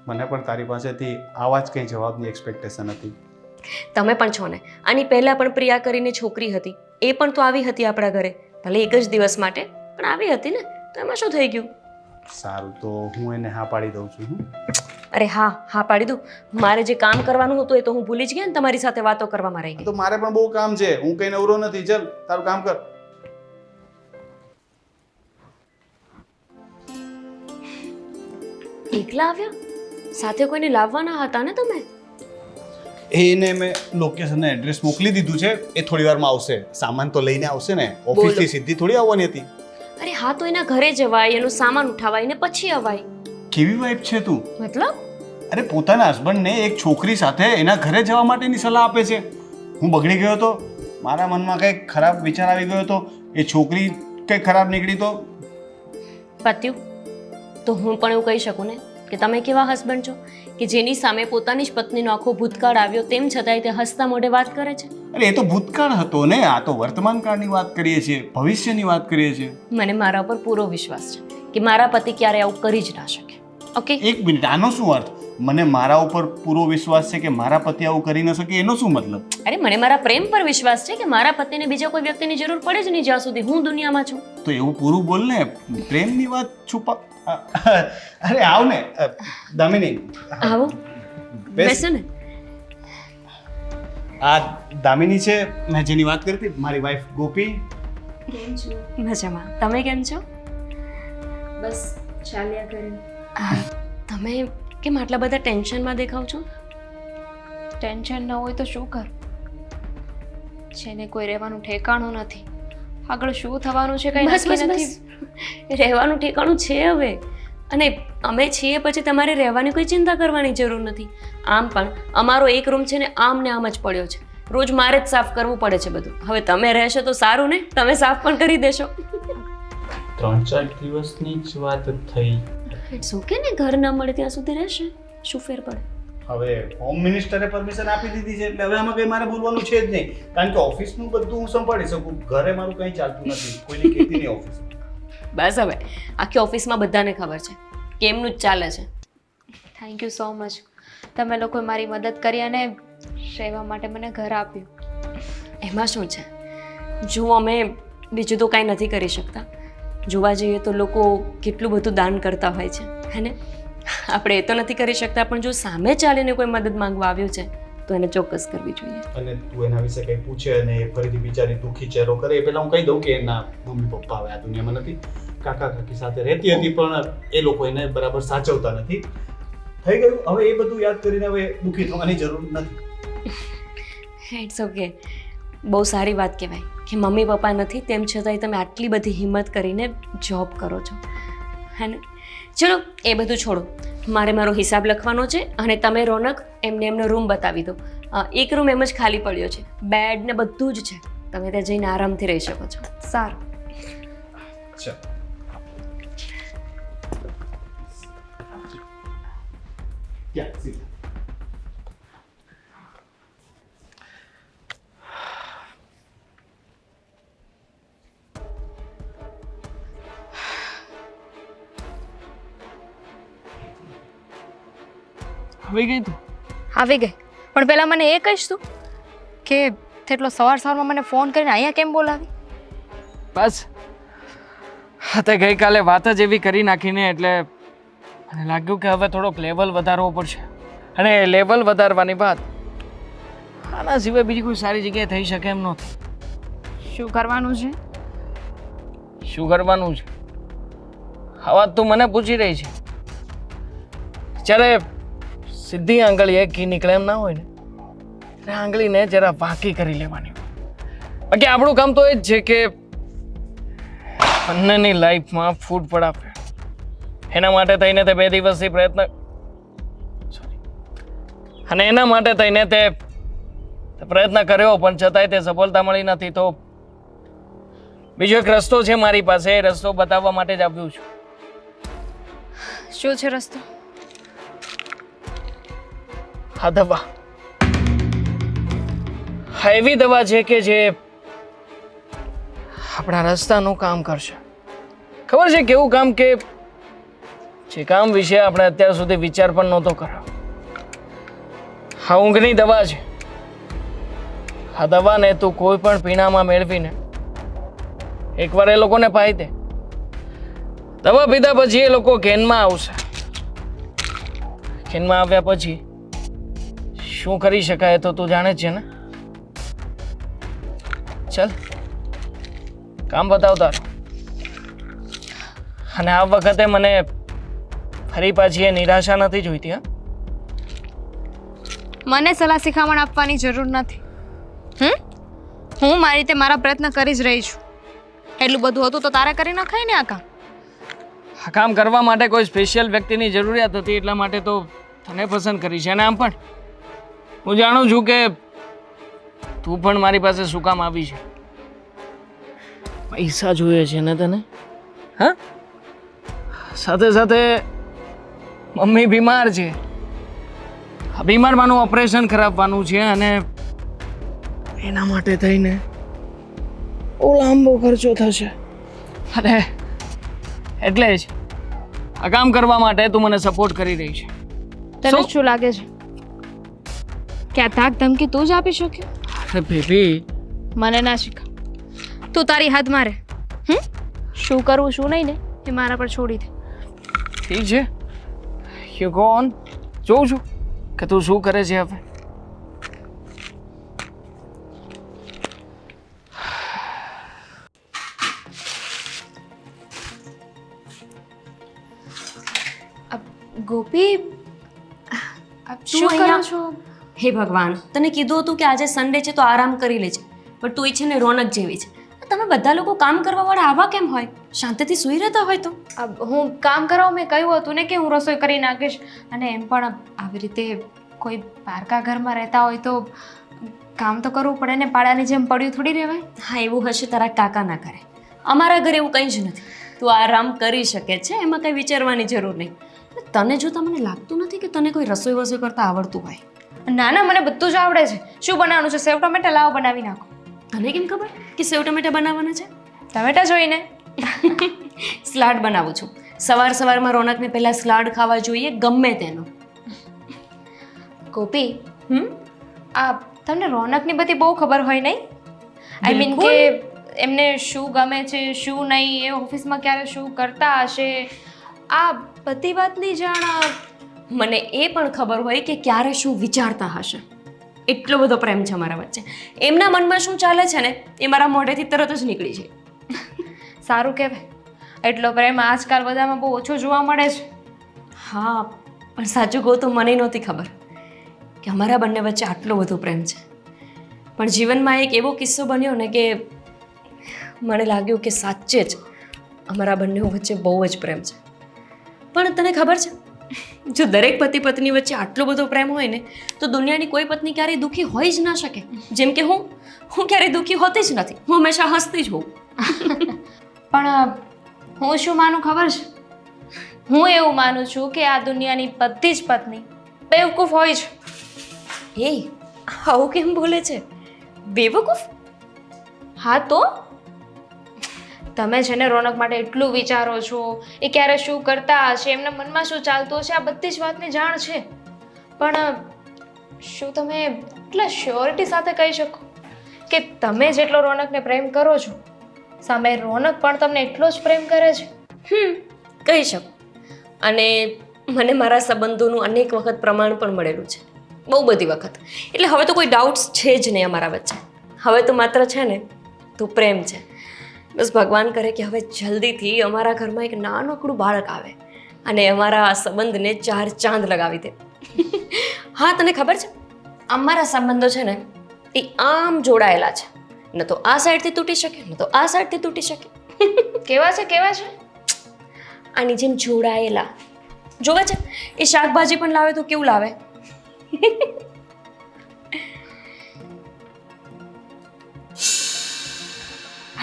મને પણ તારી પાસેથી આવા જ કંઈ જવાબની એક્સપેક્ટેશન હતી. તમે પણ છો ને. આની પહેલાં પણ પ્રિયા કરીને છોકરી હતી, એ પણ તો આવી હતી આપણા ઘરે, ભલે એક જ દિવસ માટે પણ આવી હતી ને. તો એમાં શું થઈ ગયું? સારું, તો હું એને હા પાડી દઉં છું. અરે હા પાડી દઉં. મારે જે કામ કરવાનું હતું એ તો હું ભૂલી જ ગયા ને, તમારી સાથે વાતો કરવામાં રહી ગઈ. તો મારે પણ બહુ કામ છે, હું કઈ નવરો નથી. ચલ તારું કામ કર. એકલા આવ્યા? સાથે કોઈને લાવવાના હતા ને તમે? એને મેં લોકેશન એડ્રેસ મોકલી દીધું છે, એ થોડી વારમાં આવશે. સામાન તો લઈને આવશે ને, ઓફિસથી સીધી થોડી આવવાની હતી. અરે હા, તો એના ઘરે જવાય, એનો સામાન ઉઠાવાય ને પછી અવાય. કેવી વાઇફ છે તું? મતલબ? અરે પોતાના હસબન્ડને એક છોકરી સાથે એના ઘરે જવા માટેની સલાહ આપે છે. હું બગડી ગયો તો, મારા મનમાં કંઈક ખરાબ વિચાર આવી ગયો તો, એ છોકરી કંઈક ખરાબ નીકળી તો પત્યું. તો હું પણ એવું કહી શકું ને કે તમે કેવા હસબન્ડ છો કે જેની સામે પોતાની જ પત્નીનો આખો ભૂતકાળ આવ્યો તેમ છતાંય તે હસતા મોઢે વાત કરે છે. અરે એ તો ભૂતકાળ હતો ને, આ તો વર્તમાન કાળની વાત કરીએ છીએ, ભવિષ્યની વાત કરીએ છીએ. મને મારા પર પૂરો વિશ્વાસ છે કે મારા પતિ ક્યારે આવું કરી જ ના શકે. ઓકે, એક મિનિટ, આનો શું અર્થ? મને મારા ઉપર પૂરો વિશ્વાસ છે કે મારા પતિ આવું કરી ન શકે, એનો શું મતલબ? અરે મને મારા પ્રેમ પર વિશ્વાસ છે કે મારા પતિને બીજા કોઈ વ્યક્તિની જરૂર પડે જ નહીં જ્યાં સુધી હું દુનિયામાં છું. તો એવું પૂરું બોલ ને, પ્રેમની વાત છુપા. અરે આવ ને દામિની, આવો બેસો ને. આ દામિની છે મેં જેની વાત કરી હતી, મારી વાઈફ ગોપી. કેમ છો? મજામાં. તમે કેમ છો? બસ ચાલ્યા કરે. તમે કેમ આટલા બધા ટેન્શનમાં દેખાવ છો? ટેન્શન ન હોય તો શું કર? જેને કોઈ રહેવાનું ઠેકાણું નથી, આગળ શું થવાનું છે કઈ બસ નક્કી બસ નથી. બસ, રહેવાનું ઠેકાણું છે હવે. અને અમે છીએ પછી તમારે રહેવાની કોઈ ચિંતા કરવાની જરૂર નથી. આમ પણ અમારો એક રૂમ છે ને આમ ને આમ જ પડ્યો છે, રોજ મારે જ સાફ કરવું પડે છે બધું. હવે તમે રહેશો તો સારું ને, તમે સાફ પણ કરી દેશો. 3-4 દિવસની જ વાત થઈ. ઇટ્સ ઓકે ને, ઘર ના મળે ત્યાં સુધી રહેશે, શું ફેર પડે? હવે હોમ મિનિસ્ટરે પરમિશન આપી દીધી છે એટલે હવે આમાં કંઈ મારે બોલવાનું છે જ નહીં, કારણ કે ઓફિસનું બધું હું સંભાળી શકું. ઘરે મારું કંઈ ચાલતું નથી, કોઈની કહેતી નહીં ઓફિસ. બસ હવે આખી ઓફિસમાં બધાને ખબર છે કે એમનું જ ચાલે છે. Thank you so much. તમે લોકોએ મારી મદદ કરી અને રહેવા માટે મને ઘર આપ્યું. એમાં શું છે, જો અમે બીજું તો કાંઈ નથી કરી શકતા. જોવા જઈએ તો લોકો કેટલું બધું દાન કરતા હોય છે, હે ને? આપણે એ તો નથી કરી શકતા, પણ જો સામે ચાલીને કોઈ મદદ માંગવા આવ્યું છે તો એને ચોક્કસ કરવી જોઈએ. અને તું એના વિશે કંઈ પૂછે અને એ ફરીથી બિચારી દુઃખી ચહેરો કરે એ પહેલાં હું કહી દઉં કે એના મમ્મી પપ્પા હવે આ દુનિયામાં નથી, કાકા કાકી સાથે રહેતી હતી પણ એ લોકો એને બરાબર સાચવતા નથી. થઈ ગયું, હવે એ બધું યાદ કરીને હવે દુઃખી થવાની જરૂર નથી. It's okay. બહુ સારી વાત કહેવાય કે મમ્મી પપ્પા નથી તેમ છતાંય તમે આટલી બધી હિંમત કરીને જોબ કરો છો, હે ને? ચલો એ બધું છોડો, મારે મારો હિસાબ લખવાનો છે અને તમે રોનક એમને એમનો રૂમ બતાવી દો. એક રૂમ એમ જ ખાલી પડ્યો છે, બેડ ને બધું જ છે, તમે ત્યાં જઈને આરામથી રહી શકો છો. સારું. ચાલ ક્યાં સીધા. આવી ગઈ તું? આવી ગઈ. પણ પહેલાં મને એ કહીશ તું કે તેટલો સવારમાં મને ફોન કરીને અહીંયા કેમ બોલાવી? બસ હા, તે ગઈકાલે વાત જ એવી કરી નાખીને એટલે મને લાગ્યું કે હવે થોડોક લેવલ વધારવો પડશે. અને લેવલ વધારવાની વાત આના સિવાય બીજી કોઈ સારી જગ્યાએ થઈ શકે એમ નહોતી. શું કરવાનું છે? શું કરવાનું છે આ વાત તું મને પૂછી રહી છે? જ્યારે સીધી આંગળી એક ઘી નીકળે એમ ના હોય ને, એટલે આંગળીને જરા વાંકી કરી લેવાની હોય. બાકી આપણું કામ તો એ જ છે કે બંનેની લાઈફમાં ફૂડ પડાવે. એના માટે થઈને તે 2 દિવસથી પ્રયત્ન અને એના માટે થઈને તે પ્રયત્ન કર્યો પણ છતાંય તે સફળતા મળી નથી. તો બીજો એક રસ્તો છે મારી પાસે, એ રસ્તો બતાવવા માટે જ આવ્યું છું. શું છે રસ્તો? આ દવા, આ એવી દવા છે કે જે આપણા રસ્તાનું કામ કરશે. ખબર છે કેવું કામ? કે જે કામ વિશે આપણે અત્યાર સુધી વિચાર પણ નહોતો કર્યો. આ ઊંઘની દવા છે. આ દવાને તું કોઈ પણ પીણામાં મેળવીને એકવાર એ લોકોને પાઈ દે. દવા પીધા પછી એ લોકો ઘેનમાં આવશે. ઘેનમાં આવ્યા પછી શું કરી શકાય તો તું જાણે જ છે ને. ચાલ કામ બતાવ તારું. અને આ વખતે મને ફરી પાછી એ નિરાશા નથી જોઈતી. હા, મને સલાહ શિખામણ આપવાની જરૂર નથી. હું મારી રીતે મારા પ્રયત્ન કરી જ રહી છું. એટલું બધું હતું તો તારે કરી નખાય ને આ કામ. આ કામ કરવા માટે કોઈ સ્પેશિયલ વ્યક્તિની જરૂરિયાત હતી, એટલા માટે તો તને પસંદ કરી છે. અને આમ પણ હું જાણું છું કે તું પણ મારી પાસે શું કામ આવી છે. પૈસા જોઈએ છે ને તને? હા, સાથે સાથે મમ્મી બીમાર છે. આ બીમારમાંનું ઓપરેશન કરાવવાનું છે અને એના માટે થઈને બહુ લાંબો ખર્ચો થશે. અરે એટલે જ આ કામ કરવા માટે તું મને સપોર્ટ કરી રહી છે. તને શું લાગે છે કે આ ધાક ધમકી તું જ આપી શક્યો? અરે બેબી, મને ના શીખા. તું તારી હદ મારે. શું કરવું શું નહીં ને એ મારા પર છોડી દે. ઠીક છે, યુ ગો ઓન. જોઉં છું કે તું શું કરે છે હવે. ગોપી, શું કરો છો? હે ભગવાન, તને કીધું હતું કે આજે સન્ડે છે તો આરામ કરી લેજે, પણ તું છે ને રોનક જેવી છે. તમે બધા લોકો કામ કરવા વાળા આવા કેમ હોય? શાંતિથી સૂઈ રહેતા હોય તો. હું કામ કરવા મેં કહ્યું હતું ને કે હું રસોઈ કરી નાખીશ. અને એમ પણ આવી રીતે કોઈ પારકા ઘરમાં રહેતા હોય તો કામ તો કરવું પડે ને. પાડાની જેમ પડ્યું થોડી રહેવાય. હા, એવું હશે તારા કાકા ના કરે. અમારા ઘરે એવું કંઈ જ નથી. તું આરામ કરી શકે છે, એમાં કંઈ વિચારવાની જરૂર નહીં. તને જોતા મને લાગતું નથી કે તને કોઈ રસોઈ વસોઈ કરતા આવડતું હોય. ના ના, મને બધું જ આવડે છે. શું બનાવવાનું છે? સેવ ટમેટા લાવો, બનાવી નાખો. તને કેમ ખબર કે સેવ ટમેટા બનાવવાના છે? ટમેટા જોઈને સલાડ બનાવું છું. સવારમાં રોનકને પહેલાં સલાડ ખાવા જોઈએ, ગમે તેનો. ગોપી, આ તમને રોનકની બધી બહુ ખબર હોય નહીં? આઈ મીન કે એમને શું ગમે છે શું નહીં, એ ઓફિસમાં ક્યારે શું કરતા હશે, આ બધી વાતની જાણ મને એ પણ ખબર હોય કે ક્યારે શું વિચારતા હશે. એટલો બધો પ્રેમ છે અમારા વચ્ચે. એમના મનમાં શું ચાલે છે ને એ મારા મોઢેથી તરત જ નીકળી જાય. સારું કહેવાય. એટલો પ્રેમ આજકાલ બધામાં બહુ ઓછો જોવા મળે છે. હા, પણ સાચું કહું તો મને નહોતી ખબર કે અમારા બંને વચ્ચે આટલો બધો પ્રેમ છે. પણ જીવનમાં એક એવો કિસ્સો બન્યો ને કે મને લાગ્યું કે સાચે જ અમારા બંને વચ્ચે બહુ જ પ્રેમ છે. પણ તને ખબર છે, જો દરેક પતિ પત્ની વચ્ચે આટલો બધો પ્રેમ હોય ને તો દુનિયાની કોઈ પત્ની ક્યારેય દુઃખી હોઈ જ ના શકે. જેમ કે હું ક્યારેય દુઃખી હોતી જ નથી. હું હંમેશા હસતી જ હોઉં. પણ હું શું માનું ખબર છે? હું એવું માનું છું કે આ દુનિયાની બધી જ પત્ની બેવકૂફ હોય છે. એ આવું કેમ બોલે છે? બેવકૂફ? હા તો તમે છે ને રોનક માટે એટલું વિચારો છો, એ ક્યારે શું કરતા હશે, એમના મનમાં શું ચાલતું હશે, આ બધી જ વાતની જાણ છે. પણ શું તમે એટલા શ્યોરિટી સાથે કહી શકો કે તમે જેટલો રોનકને પ્રેમ કરો છો સામે રોનક પણ તમને એટલો જ પ્રેમ કરે છે? કહી શકું. અને મને મારા સંબંધોનું અનેક વખત પ્રમાણ પણ મળેલું છે, બહુ બધી વખત. એટલે હવે તો કોઈ ડાઉટ્સ છે જ નહીં અમારા વચ્ચે. હવે તો માત્ર છે ને તો પ્રેમ છે. બસ ભગવાન કરે કે હવે જલ્દીથી અમારા ઘરમાં એક નાનકડું બાળક આવે અને અમારા આ સંબંધને 4 ચાંદ લગાવી દે. હા, તને ખબર છે, અમારા સંબંધો છે ને એ આમ જોડાયેલા છે. ન તો આ સાઈડથી તૂટી શકે, ન તો આ સાઈડથી તૂટી શકે. કેવા છે? આની જેમ જોડાયેલા. જોવે છે, એ શાકભાજી પણ લાવે તો કેવું લાવે?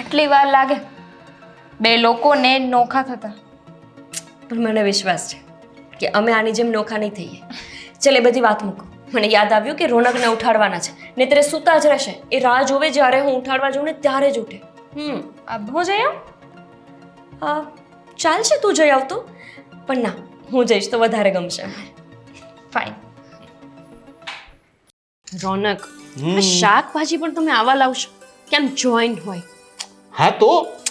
આટલી વાર લાગે બે લોકોને નોખા થતા? પણ મને વિશ્વાસ છે કે અમે આની જેમ નોખા નહીં થઈએ. ચાલ એ બધી વાત મૂકો. મને યાદ આવ્યું કે રોનકને ઉઠાડવાના છે. નહીંતર એ સૂતા જ રહેશે. એ રાહ જોવે જ્યારે હું ઉઠાડવા જાઉં ને ત્યારે જ ઉઠે. હું જઈ આવું? ચાલશે તું જઈ આવતો, પણ ના, હું જઈશ તો વધારે ગમશે. ફાઇન. રોનક, આ શાકભાજી પણ તમે આવા લાવશો? કેમ જોઈન્ટ હોય? હા તો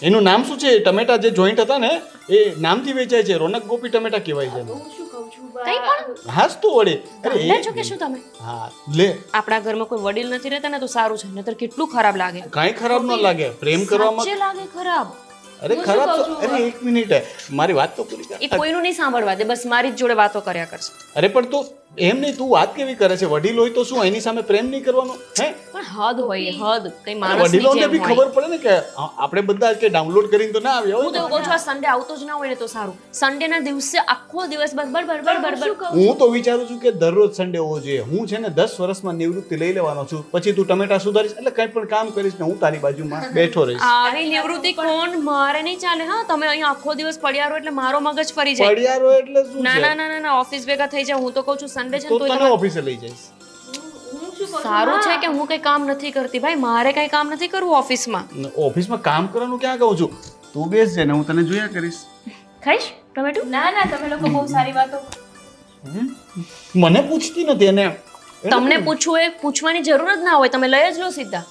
એનું નામ શું છે? ટમેટા જે જોઈન્ટ હતા ને એ નામથી વેચાય છે. રોનક ગોપી ટમેટા કહેવાય છે એનું. કઈ પણ હા જ તો વળે. ગાંડા છો કે શું તમે? હા લે, આપણા ઘરમાં કોઈ વડીલ નથી રહેતા ને તો સારું છે, નહીતર કેટલું ખરાબ લાગે. કાંઈ ખરાબ ન લાગે. પ્રેમ કરવામાં સાચે લાગે ખરાબ. અરે ખરાબ તો અરે એક મિનિટ મારી વાત તો પૂરી કર. એ કોઈનું નહીં સાંભળવા દે, બસ મારી જ જોડે વાતો કર્યા કરશે. અરે પણ તું એમ નહીં, તું વાત કેવી કરે છે? વડીલ હોય તો શું એની સામે પ્રેમ નહીં કરવાનો? હે, પણ હદ હોય, હદ. કઈ માણસની વડીલોને જેમ બી હોય. ખબર પડે ને કે આપણે બધા કે ડાઉનલોડ કરીને તો ના આવ્યા હું તો હોય. એવું કહું છું, આ સન્ડે આવતો જ ના હોય ને તો સારું. સન્ડે ના દિવસે આખો દિવસ બરબર. હું તો વિચારું છું કે દરરોજ સન્ડે હોવો જોઈએ. હું છે ને 10 વર્ષમાં નિવૃત્તિ લઈ લેવાનો છું. પછી તું ટમેટા સુધારીશ એટલે કંઈ પણ કામ કરીશ ને હું તારી બાજુમાં બેઠો રહીશ. આવી નિવૃત્તિ કોણ? મારે નહીં ચાલે. હા, તમે અહીંયા આખો દિવસ પડ્યા રહો એટલે મારો મગજ ફરી જાય. પડિયારો એટલે શું ના છે? ના ના ના ના, ઓફિસ ભેગા થઈ જાય. હું તો કહું છું સન્ડે છે તો ને તોય તને તમે- ઓફિસે લઈ જઈશ. સારું છે કે હું કઈ કામ નથી કરતી ભાઈ. મારે કઈ કામ નથી કરવું ઓફિસમાં. ઓફિસમાં કામ કરવાનું ક્યાં કહું છું? તું બેસજે ને હું તને જોયા કરીશ. ખાઈશ ટમેટું? ના ના, તમે લોકો બહુ સારી વાતો. મને પૂછતી નથી એને. તમને પૂછવું એ પૂછવાની જરૂર જ ના હોય, તમે લઈ જ લો સીધા.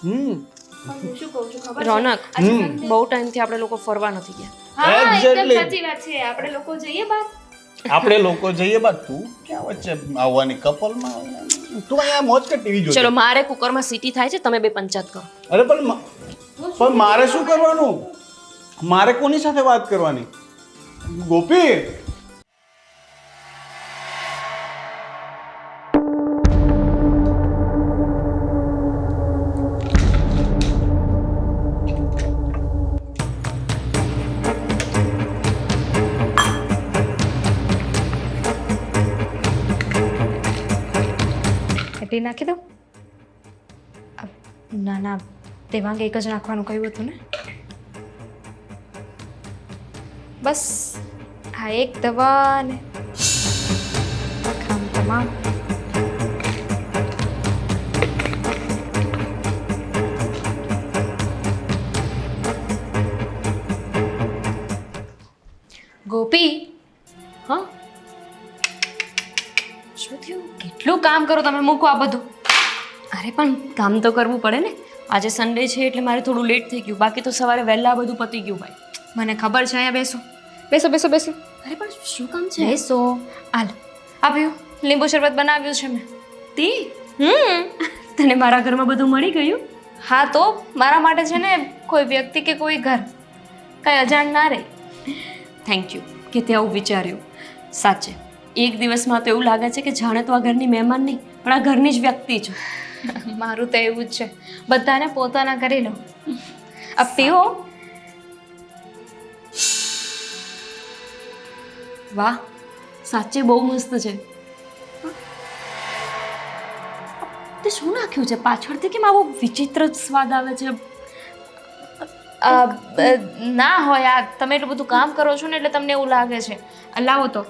રોનક, બહુ ટાઈમથી આપણે લોકો ફરવા નથી ગયા. હા, એકદમ Exactly. સાચી વાત છે. આપણે લોકો જઈએ બહાર. આપણે લોકો જઈએ બાદ તું ક્યાં વચ્ચે આવવાની કપલમાં? તું અહીંયા મોજ કર, ટીવી જોજે. ચલો, મારે કુકરમાં સીટી થાય છે, તમે બે પંચાયત કરો. અરે પણ મારે શું કરવાનું? મારે કોની સાથે વાત કરવાની? ગોપી, એટલી નાખી દઉં? ના ના, દેવાંગે એક જ નાખવાનું કહ્યું હતું ને. બસ આ એક દવા ને કામ તમામ. ગોપી, હા, શું થયું? કેટલું કામ કરો તમે, મૂકો આ બધું. અરે પણ કામ તો કરવું પડે ને. આજે સન્ડે છે એટલે મારે થોડું લેટ થઈ ગયું, બાકી તો સવારે વહેલા આ બધું પતી ગયું ભાઈ. મને ખબર છે. અહીંયા બેસો બેસો બેસો બેસો અરે પણ શું કામ છે? બેસો. હાલ આપ્યું, લીંબુ શરબત બનાવ્યું છે મેં. તે તને મારા ઘરમાં બધું મળી ગયું? હા તો મારા માટે છે ને કોઈ વ્યક્તિ કે કોઈ ઘર કઈ અજાણ ના રહે. થેન્ક યુ કે તે આવું વિચાર્યું. સાચે એક દિવસમાં તો એવું લાગે છે કે જાણે તો આ ઘરની મહેમાન નહીં પણ આ ઘરની જ વ્યક્તિ છું. મારું તો એવું જ છે, બધાને પોતાના કરી લો. આ પીવો. વાહ, સાચે બહુ મસ્ત છે. તે શું નાખ્યું છે પાછળથી? કેમ આવો વિચિત્ર સ્વાદ આવે છે? ના હોય, આ તમે એટલું બધું કામ કરો છો ને એટલે તમને એવું લાગે છે. આ લાવો તો.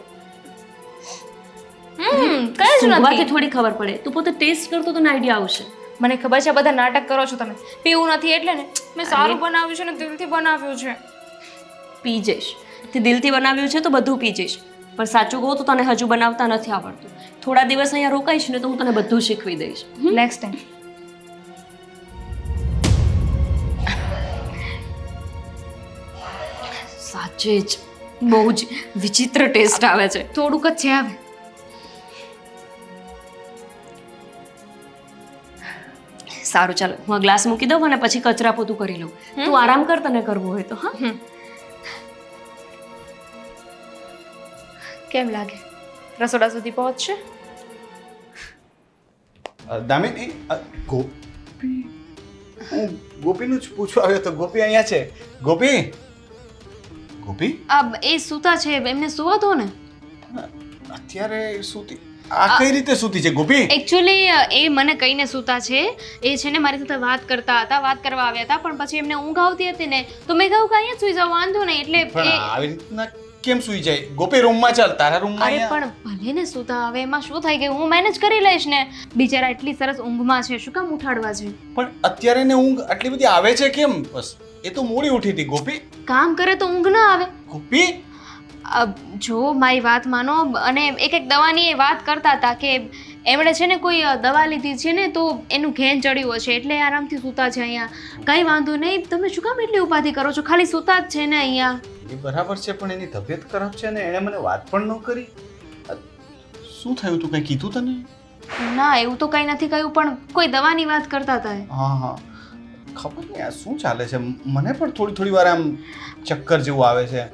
કઈ જ સુંઘવાથી નથી. થોડી ખબર પડે. તું પોતે ટેસ્ટ કરતો તો આઈડિયા આવશે. મને ખબર છે બધા નાટક કરો છો તમે. પીવું નથી એટલે ને. મેં સારું બનાવ્યું છે ને દિલથી બનાવ્યું છે. પી જઈશ. તે દિલથી બનાવ્યું છે તો બધું પી જઈશ. પણ સાચું કહું તો તને હજુ બનાવતા નથી આવડતું. થોડા દિવસ અહીંયા રોકાઈશ ને તો હું તને બધું શીખવી દઈશ. Next time. સાચે જ બહુ જ વિચિત્ર ટેસ્ટ આવે છે. થોડુંક જ છે આવે. સારું, ચાલો હું આ ગ્લાસ મૂકી દઉં અને પછી કચરા પોતું કરી લઉં. તું આરામ કર તને કરવું હોય તો. હા, કેમ લાગે રસોડા સુધી પહોંચશે? દામિની, ગોપી, હું ગોપીનું જ પૂછવા આવ્યો તો. ગોપી અહીંયા છે. ગોપી, ગોપી એ સૂતા છે, એમને સુવા દો ને. અત્યારે સુતી? આ કઈ રીતે સૂતી છે ગોપી? એકચ્યુઅલી એ મને કહીને સૂતા છે. એ છે ને મારી સાથે વાત કરતા હતા, વાત કરવા આવ્યા હતા, પણ પછી એમને ઊંઘ આવતી હતી ને તો મેં કહ્યું કે અહીંયા સુઈ જાવ, વાંધો નહીં. એટલે પણ આવી રીતના કેમ સૂઈ જાય? ગોપી રૂમમાં ચાલ, તારા રૂમમાં અરે અહીંયા. પણ ભલે ને સૂતા, હવે એમાં શું થઈ ગયું, હું મેનેજ કરી લઈશ ને. બિચારા એટલી સરસ ઊંઘમાં છે, શું કામ ઉઠાડવા છે? પણ અત્યારે ને ઊંઘ આટલી બધી આવે છે કેમ? બસ એ તો મોડી ઉઠી હતી ગોપી. કામ કરે તો ઊંઘ ના આવે. ગોપી જો મારી વાત માનો, અને એક દવાની એ વાત કરતા હતા કે એમણે છે ને કોઈ દવા લીધી છે ને તો એનું ઘેન ચડ્યું હશે એટલે આરામથી સૂતા છે અહીંયા. કંઈ વાંધો નહીં, તમે શું કામ એટલી ઉપાધિ કરો છો? ખાલી સૂતા જ છે ને અહીંયા. એ બરાબર છે, પણ એની તબિયત ખરાબ છે ને એણે મને વાત પણ ન કરી. શું થયું? તું કંઈ કીધું તને? ના, એવું તો કંઈ નથી કહ્યું, પણ કોઈ દવાની વાત કરતા હતા. હા હા, ખબર નહીં આ શું ચાલે છે. મને પણ થોડી વાર આમ ચક્કર જેવું આવે છે.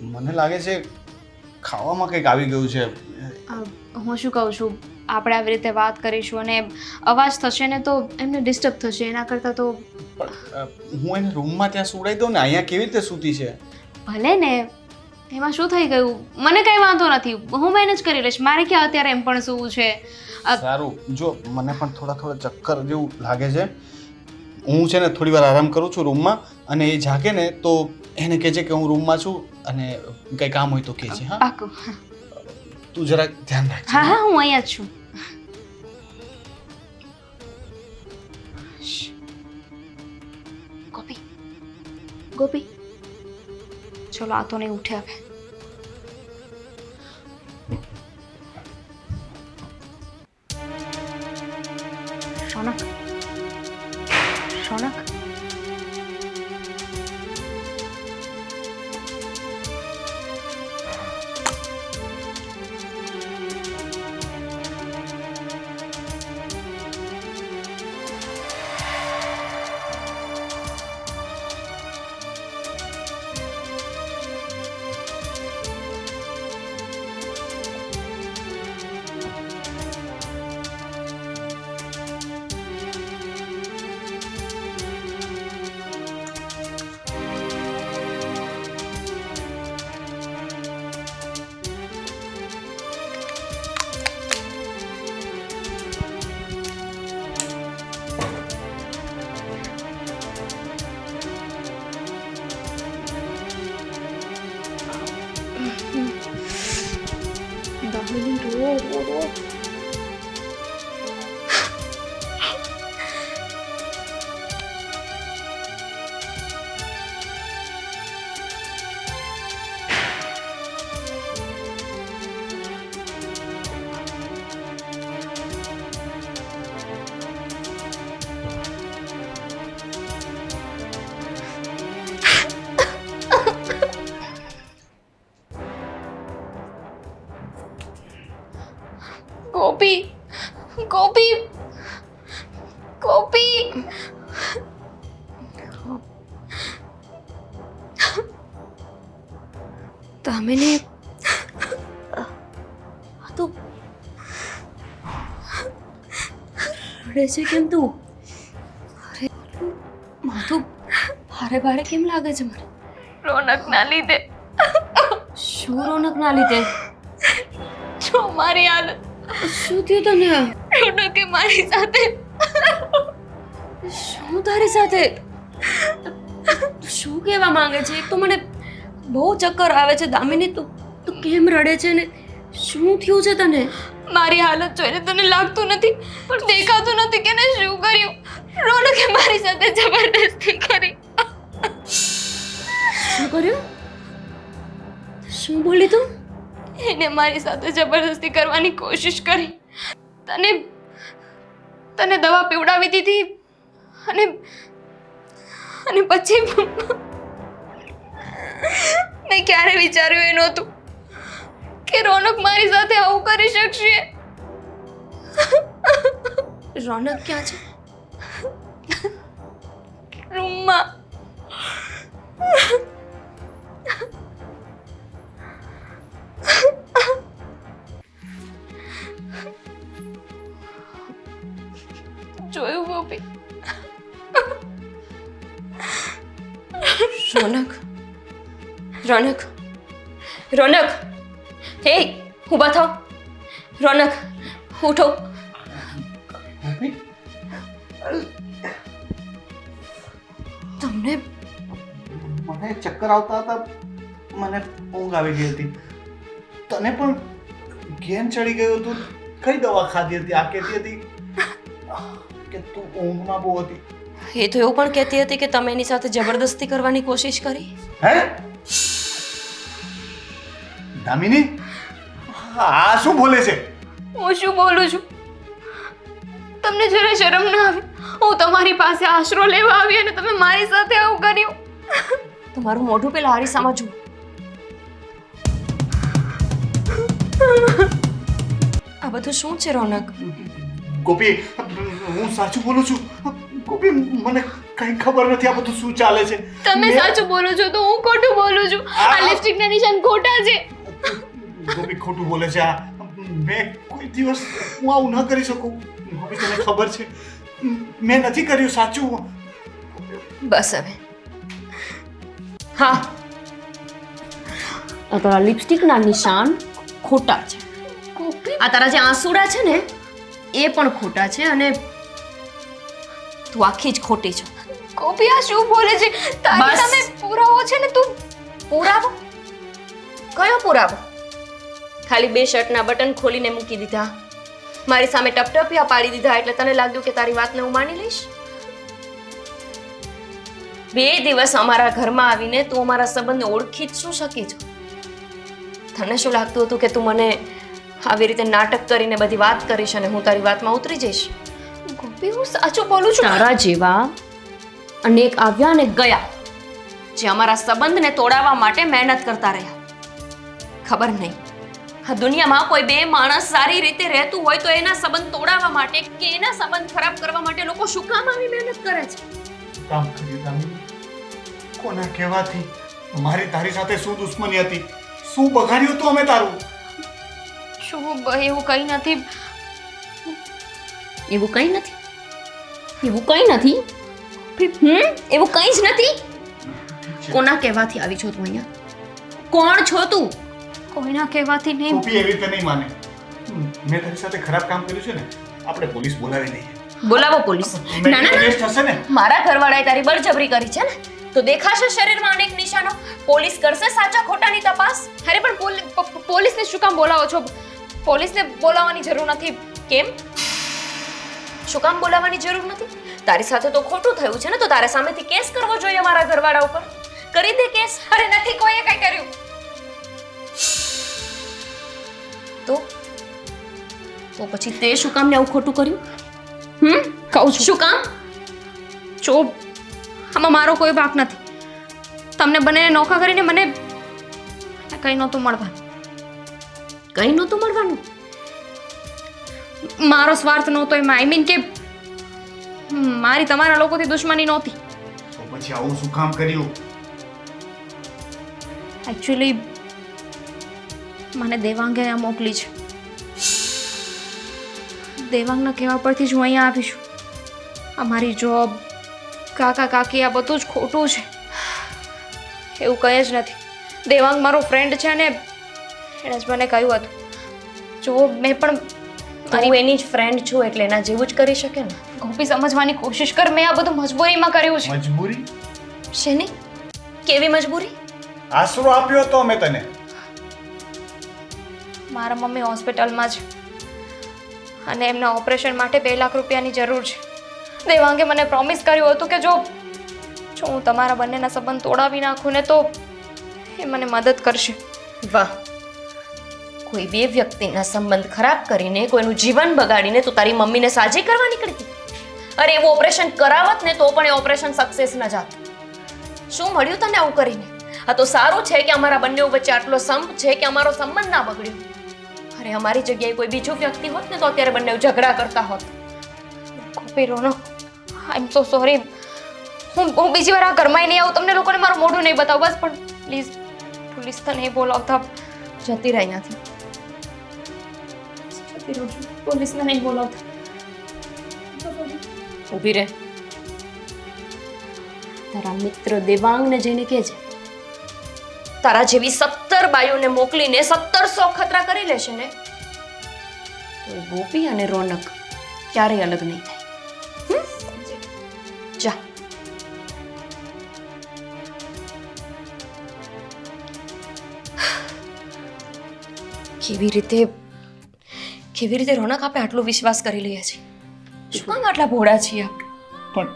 મને લાગે છે ખાવામાં કંઈક આવી ગયું છે. હું શું કહું છું, આપણે આવી રીતે વાત કરીશું અને અવાજ થશે ને તો એમને ડિસ્ટર્બ થશે. એના કરતાં તો હું એને રૂમમાં ત્યાં સુવડાવી દઉં ને, અહીંયા કેવી રીતે સૂતી છે? ભલે ને, એમાં શું થઈ ગયું? મને કંઈ વાંધો નથી, હું મેનેજ કરી લઈશ. મારે ક્યાં અત્યારે એમ પણ સૂવું છે. સારું, જો મને પણ થોડા ચક્કર જેવું લાગે છે. હું છે ને થોડી વાર આરામ કરું છું રૂમમાં, અને એ જાગે ને તો એને કહેજે કે હું રૂમમાં છું અને કંઈ કામ હોય તો કહેજે. હા, પાક્કું. તું જરાક ધ્યાન રાખજે. હા હા, હું અહીંયા જ છું. ગોપી, ગોપી, ચલો આ તો નહીં ઉઠે હવે. રોનક, રોનક, દામિની, રો રો રો. ગોપી, ગોપી, ગોપી. દામિની, આ તો રડે છે કેમ તું? અરે માથું ભારે ભારે કેમ લાગે છે મને? રોનકના લીધે. શું રોનકના લીધે? જો મારી હાલત. શું થયું તને? રોનકે મારી સાથે. શું તારી સાથે? શું કહેવા માંગે છે? એક તો મને બહુ ચક્કર આવે છે. દામિની, તું કેમ રડે છે ને? શું થયું છે તને? મારી હાલત જોઈને તને લાગતું નથી, પણ દેખાતું નથી કે ને શું કર્યું? રોનકે મારી સાથે જબરદસ્તી કરી. શું કર્યું? શું બોલી તું? એને મારી સાથે જબરદસ્તી કરવાની કોશિશ કરી. તને દવા પીવડાવી દીધી અને પછી મેં ક્યારે વિચાર્યું એ નહોતું કે રોનક મારી સાથે આવું કરી શકશે. રોનક ક્યાં છે? રૂમમાં. જોયું ગોપી? રોનક, રોનક, રોનક, હે ઊભા થાઓ. રોનક ઉઠો. ગોપી તમને મને ચક્કર આવતા હતા, મને ઊંઘ આવી ગઈ હતી. તને પણ ઘેન ચડી ગયું હતું. કઈ દવા ખાધી હતી? આ કહેતી હતી કે તું ઊંઘમાં બહુ હતી. એ તો એવું પણ કહેતી હતી કે તમે એની સાથે જબરદસ્તી કરવાની કોશિશ કરી. હે દામિની, આ શું બોલે છે? હું શું બોલું છું? તમને જરા શરમ ના આવે? હું તમારી પાસે આશરો લેવા આવી અને તમે મારી સાથે આવું કર્યું. તમારું મોઢું પેલા આરીસામાં જુઓ. આ બધું શું છે રોનક? ગોપી, હું સાચું બોલું છું. ગોપી, મને કઈ ખબર નથી આ બધું શું ચાલે છે. તમે સાચું બોલો છો તો હું ખોટું બોલું છું. આ લિપસ્ટિકના નિશાન ખોટા છે. ગોપી ખોટું બોલે છે. આ મેં કોઈ દિવસ હું આવું ન કરી શકું. ગોપી, તને ખબર છે મેં નથી કર્યું. સાચું. બસ હવે. હા, આ તારા લિપસ્ટિકના નિશાન ખોટા છે. આ તારા જે આંસુડા છે ને એ પણ ખોટા છે અને તું આખી જ ખોટી છો. ગોપી આ શું બોલે છે? તારી બસ. સામે પુરાવો છે ને તું. પુરાવો? કયો પુરાવો? ખાલી 2 શર્ટના બટન ખોલીને મૂકી દીધા, મારી સામે ટપટપિયા પાડી દીધા એટલે તને લાગ્યું કે તારી વાતને હું માની લઈશ? 2 દિવસ અમારા ઘરમાં આવીને તું અમારા સંબંધને ઓળખી જ શું શકી છો? તને શું લાગતું હતું કે તું મને આવી રીતે નાટક કરીને બધી વાત કરીશ અને હું તારી વાતમાં ઉતરી જઈશ? ગોપી હું સાચું બોલું છું. તારા જેવા અનેક આવ્યા અને ગયા જે અમારા સંબંધને તોડાવવા માટે મહેનત કરતા રહ્યા. ખબર નહીં આ દુનિયામાં કોઈ 2 માણસ સારી રીતે રહેતું હોય તો એના સંબંધ તોડાવવા માટે કે એના સંબંધ ખરાબ કરવા માટે લોકો શું કામ આવી મહેનત કરે છે? કામ કર્યું દામિની. કોના કહેવાથી? મારી તારી સાથે શું દુશ્મની હતી? શું બગાડ્યું હતું અમે તારું? શું એવું કંઈ નથી. એવું કંઈ નથી. એવું કંઈ નથી. એવું કંઈ જ નથી. કોના કહેવાથી આવી છો તું અહીંયા? કોણ છો તું? કોઈના કહેવાથી નહીં. ગોપી એવી રીતે નહીં માને. મેં તારી સાથે ખરાબ કામ કર્યું છે ને, આપણે પોલીસ બોલાવી લઈએ. બોલાવો પોલીસ. ના ના ટેસ્ટ હશે ને? મારા ઘરવાળાએ તારી બળજબરી કરી છે ને તો દેખાશે શરીરમાં અનેક નિશાનો. પોલીસ કરશે સાચા ખોટાની તપાસ. અરે પણ પોલીસને શું કામ બોલાવો છો? પોલીસને બોલાવવાની જરૂર નથી. કેમ? શું કામ બોલાવવાની જરૂર નથી? તારી સાથે તો ખોટું થયું છે ને તો તારે સામેથી કેસ કરવો જોઈએ મારા ઘરવાળા ઉપર. કરી દે કેસ. અરે નથી કોઈએ કંઈ કર્યું. તો પછી તે શું કામ ને આવું ખોટું કર્યું? કહું છું શું કામ? જો આમાં મારો કોઈ વાંક નથી. તમને બંનેને નોખા કરીને મને કંઈ નહોતું મળવાનું. કંઈ નહોતું મળવાનું. મારો સ્વાર્થ નહોતો એમાં. આઈ મીન કે મારી તમારા લોકોથી દુશ્મની નહોતી. તો પછી આવું શું કામ કર્યું? એકચ્યુઅલી મને દેવાંગે અહીંયા મોકલી છે. દેવાંગના કહેવા પરથી જ હું અહીંયા આવી છું. અમારી જોબ, કાકા કાકી આ બધું જ ખોટું છે. એવું કંઈ જ નથી. દેવાંગ મારો ફ્રેન્ડ છે અને એણે જ મને કહ્યું હતું. જો મેં પણ તું એની જ ફ્રેન્ડ છું એટલે એના જેવું જ કરી શકે ને. ગોપી સમજવાની કોશિશ કર. મેં આ બધું મજબૂરીમાં કર્યું છે. મજબૂરી? શેની? કેવી મજબૂરી? આશરો આપ્યો હતો અમે તને. મારા મમ્મી હોસ્પિટલમાં છે અને એમના ઓપરેશન માટે 2 લાખ રૂપિયાની જરૂર છે. દેવાંગે મને પ્રોમિસ કર્યું હતું કે જો હું તમારા બંનેના સંબંધ તોડાવી નાખું ને તો એ મને મદદ કરશે. વાહ, કોઈ 2 વ્યક્તિના સંબંધ ખરાબ કરીને કોઈનું જીવન બગાડીને તું તારી મમ્મીને સાજી કરવા નીકળી. અરે એવું ઓપરેશન કરાવત ને તો પણ એ ઓપરેશન સક્સેસ ન જાત. શું મળ્યું તને આવું કરીને? આ તો સારું છે કે અમારા બંને વચ્ચે આટલો સંપ છે કે અમારો સંબંધ ના બગડ્યો. અરે અમારી જગ્યાએ કોઈ બીજું વ્યક્તિ હોત ને તો અત્યારે બંને ઝઘડા કરતા હોત. ગોપી રોનો, આઈ એમ સો સોરી. હું બીજી વાર આ ઘરમાં નહીં આવું. તમને લોકોને મારું મોઢું નહીં બતાવું. બસ પણ પ્લીઝ પોલીસ તો નહીં બોલાવતા. જતી રહી અહીંયાથી. જતી રહું છું. પોલીસને નહીં બોલાવતા. ઊભી રહે. તારા મિત્ર દેવાંગને જઈને કહેજે તારા જેવી 17 બાઈઓને મોકલીને 1700 ખતરા કરી લેશે ને તો એ ગોપી અને રોનક ક્યારેય અલગ નહીં થાય. જા. કેવી રીતે રોનક આપણે આટલો વિશ્વાસ કરી લઈએ છીએ? શું કામ આટલા ભોળા છીએ આપણે? પણ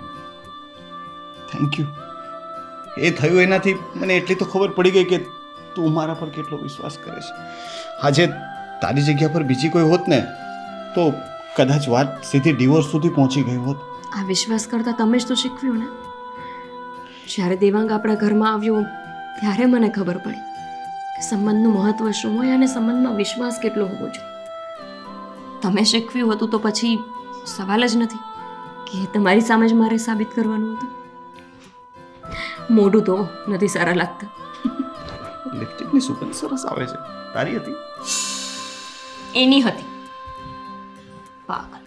થેન્ક યુ. એ થયું એનાથી મને એટલી તો ખબર પડી ગઈ કે તું મારા પર કેટલો વિશ્વાસ કરે છે. આજે તારી જગ્યા પર બીજી કોઈ હોત ને તો કદાચ વાત સીધી ડિવોર્સ સુધી પહોંચી ગઈ હોત. આ વિશ્વાસ કરતાં તમે જ તો શીખવ્યું ને. જ્યારે દેવાંગ આપણા ઘરમાં આવ્યો ત્યારે મને ખબર પડી કે સંબંધનું મહત્વ શું હોય અને સંબંધમાં વિશ્વાસ કેટલો હોવો જોઈએ. તમે શીખવ્યું હતું તો પછી સવાલ જ નથી કે તમારી સામે જ મારે સાબિત કરવાનું હતું. મોઢું તો નથી સારા લાગતા. લિપસ્ટિકની સુગંધ સરસ આવે છે. તારી હતી? એની હતી. પાગલ.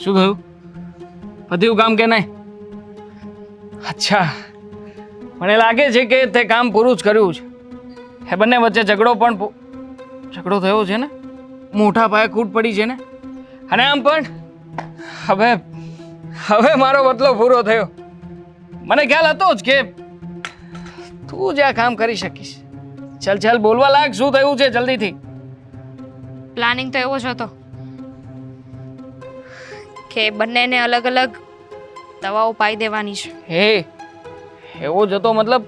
શું થયું? પત્યું કામ કે નહીં? અચ્છા, મને લાગે છે કે તે કામ પૂરું જ કર્યું છે. એ બંને વચ્ચે ઝઘડો થયો છે ને, મોટા પાયે ખૂટ પડી છે ને, અને આમ પણ હવે મારો બદલો પૂરો થયો. મને ખ્યાલ હતો જ કે તું જ આ કામ કરી શકીશ. ચાલ બોલવા લાગ, શું થયું છે જલ્દીથી? પ્લાનિંગ તો એવો જ હતો કે બંનેને અલગ અલગ દવાઓ પાઈ દેવાની છે. હે, એવો જ હતો મતલબ?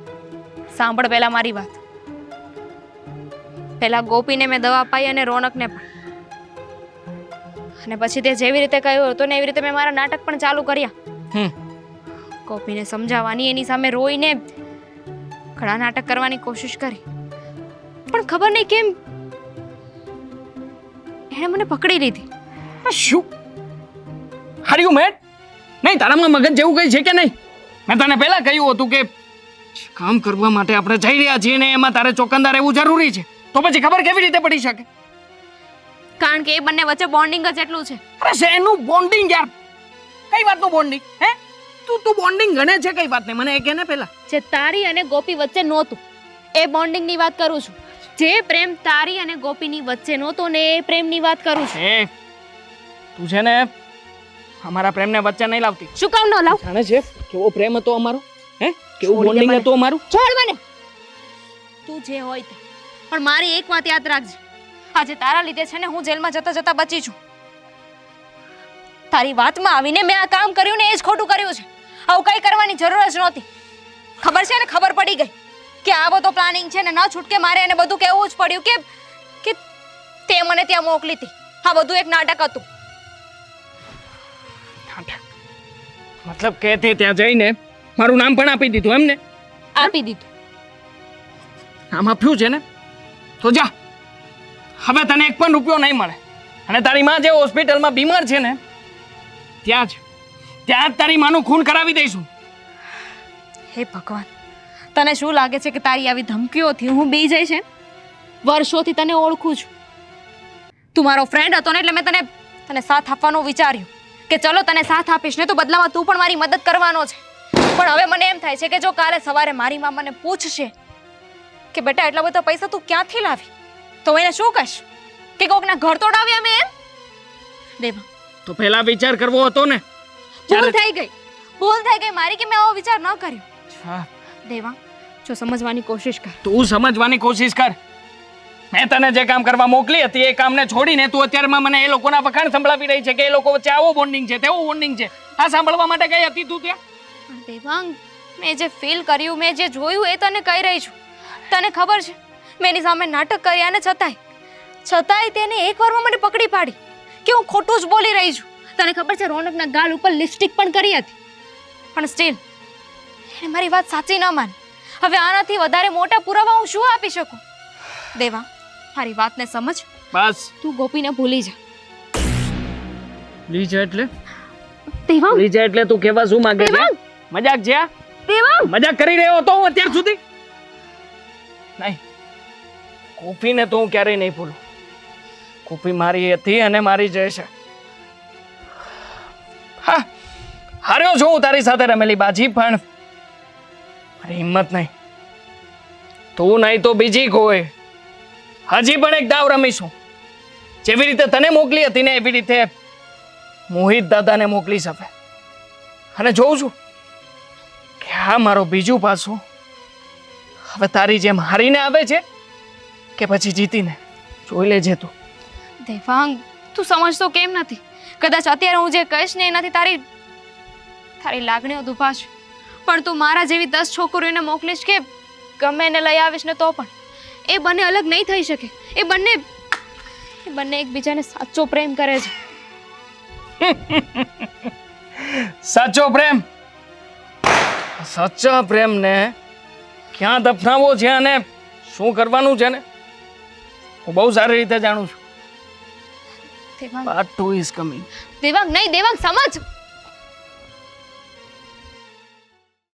સાંભળ પહેલા મારી વાત. પહેલા ગોપીને મેં દવા પાઈ અને રોનકને પણ. અને પછી તે જેવી રીતે કહ્યું હતું ને એવી રીતે મેં મારા નાટક પણ ચાલુ કર્યા. ગોપીને સમજાવવાની, એની સામે રોઈને ઘણા નાટક કરવાની કોશિશ કરી, પણ ખબર નહીં કેમ એણે મને પકડી લીધી. શું? આર યુ મેડ? નહીં, તારામાં મગજ જેવું કઈ છે કે નહીં? મેં તને પહેલા કહ્યું હતું કે કામ કરવા માટે આપણે જઈ રહ્યા છીએ ને એમાં તારે ચોકંદાર રહેવું જરૂરી છે. તો પછી ખબર કેવી રીતે પડી શકે? કારણ કે એ બંને વચ્ચે બોન્ડિંગ જ એટલું છે. અરે શેનું બોન્ડિંગ યાર? કઈ વાતનું બોન્ડિંગ? હે, તું બોન્ડિંગ ગણે છે કઈ વાતને? મને એ કહે ને પહેલા. જે તારી અને ગોપી વચ્ચે નહોતું એ બોન્ડિંગની વાત કરું છું. જે પ્રેમ તારી અને ગોપીની વચ્ચે નહોતો ને એ પ્રેમની વાત કરું છું. એ તું છે ને અમારા પ્રેમને વચ્ચે નહીં લાવતી. શું કામ ન લાવ? જાણે છે કેવો પ્રેમ હતો અમારો? હે, કેવું બોન્ડિંગ હતું અમારું? છોડ મને. તું જે હોય તે, પણ મારી એક વાત યાદ રાખજે. આજે તારા લીધે છે ને હું જેલમાં જતા બચી છું. તારી વાતમાં આવીને મેં આ કામ કર્યું ને એ જ ખોટું કર્યું છે. આવું કઈ કરવાની જરૂર જ નહોતી. ખબર છે ને, ખબર પડી ગઈ કે આ બધો પ્લાનિંગ છે ને ન છૂટકે મારે એને બધું કહેવું જ પડ્યું કે તે મને ત્યાં મોકલી હતી. આ બધું એક નાટક હતું. મતલબ કે તે ત્યાં જઈને મારું નામ પણ આપી દીધું એમને? આપી દીધું. નામ આપ્યું છે ને તો જા, હવે તને એક પણ રૂપિયો નહીં મળે. અને તારી માં જે હોસ્પિટલમાં બીમાર છે ને ત્યાં જ તારી માનું ખૂન કરાવી દઈશું. હે ભગવાન, તને શું લાગે છે કે તારી આવી ધમકીઓથી હું બી જઈશ? વર્ષોથી તને ઓળખું છું. તું મારો ફ્રેન્ડ હતો ને એટલે મેં તને સાથ આપવાનું વિચાર્યું કે ચલો તને સાથ આપીશ ને તો બદલામાં તું પણ મારી મદદ કરવાનો છે. પણ હવે મને એમ થાય છે કે જો કાલે સવારે મારી માં મને પૂછશે કે બેટા એટલા બધા પૈસા તું ક્યાંથી લાવી, તો એને શું કહીશ? કે કોકના ઘર તોડાવ્યા મેં એમ? દેવા, તો પહેલા વિચાર કરવો હતો ને. ભૂલ થઈ ગઈ મારી કે મેં આવો વિચાર ન કર્યો. દેવા, જો સમજવાની કોશિશ કર. તું સમજવાની કોશિશ કર. મેં તને જે કામ કરવા મોકલી હતી એ કામને છોડીને તું અત્યારમાં મને એ લોકોના વખાણ સંભળાવી રહી છે કે એ લોકો વચ્ચે આવો બોન્ડિંગ છે, તેવો બોન્ડિંગ છે. આ સાંભળવા માટે ગઈ હતી તું ત્યાં? પણ દેવાંગ, મેં જે ફીલ કર્યું, મેં જે જોયું એ તને કહી રહી છું. તને ખબર છે મેં એની સામે નાટક કર્યા ને છતાંય તેને એક વારમાં મને પકડી પાડી કે હું ખોટું જ બોલી રહી છું. તને ખબર છે રોનકના ગાલ ઉપર લિપસ્ટિક પણ કરી હતી, પણ સ્ટીલ એને મારી વાત સાચી ન માની. હવે આનાથી વધારે મોટા પુરાવા હું શું આપી શકું? દેવા, મારી વાતને સમજ. બસ તું ગોપીને ભૂલી જા. ભૂલી જા એટલે? દેવાંગ, ભૂલી જા એટલે તું કેવા શું માંગે છે? મજાક છે? દેવાંગ, મજાક કરી રહ્યો હતો હું અત્યાર સુધી? નહીં, ગોપીને તો હું ક્યારેય નહીં ભૂલું. ગોપી મારી હતી અને મારી જ છે. હાર્યો છું હું તારી સાથે રમેલી બાજી, પણ મારી હિંમત નહીં. તું નહીં તો બીજી કોઈ હજી પણ એક દાવ રમીશું. જેવી રીતે તને મોકલી હતી ને એવી રીતે મોહિત દાદાને મોકલી શકે. અને જોઉં છું કે આ મારો બીજું પાછું હવે તારી જેમ હારીને આવે છે કે પછી જીતીને. જોઈ લેજે તું. દેવાંગ, તું સમજતો કેમ નથી? કદાચ અત્યારે હું જે કહીશ ને એનાથી તારી લાગણીઓ દુભાશે, પણ તું મારા જેવી 10 છોકરીઓને મોકલીશ કે ગમે એને લઈ આવીશ ને તો પણ એ બંને અલગ નહીં થઈ શકે. એ બંને એકબીજાને સાચો પ્રેમ કરે છે. સાચો પ્રેમ? સાચા પ્રેમને ક્યાં દફનાવવો છે અને શું કરવાનું છે ને હું બહુ સારી રીતે જાણું છું. Devang, part 2 is coming. Devang નહીં, દેવાંગ સમજ.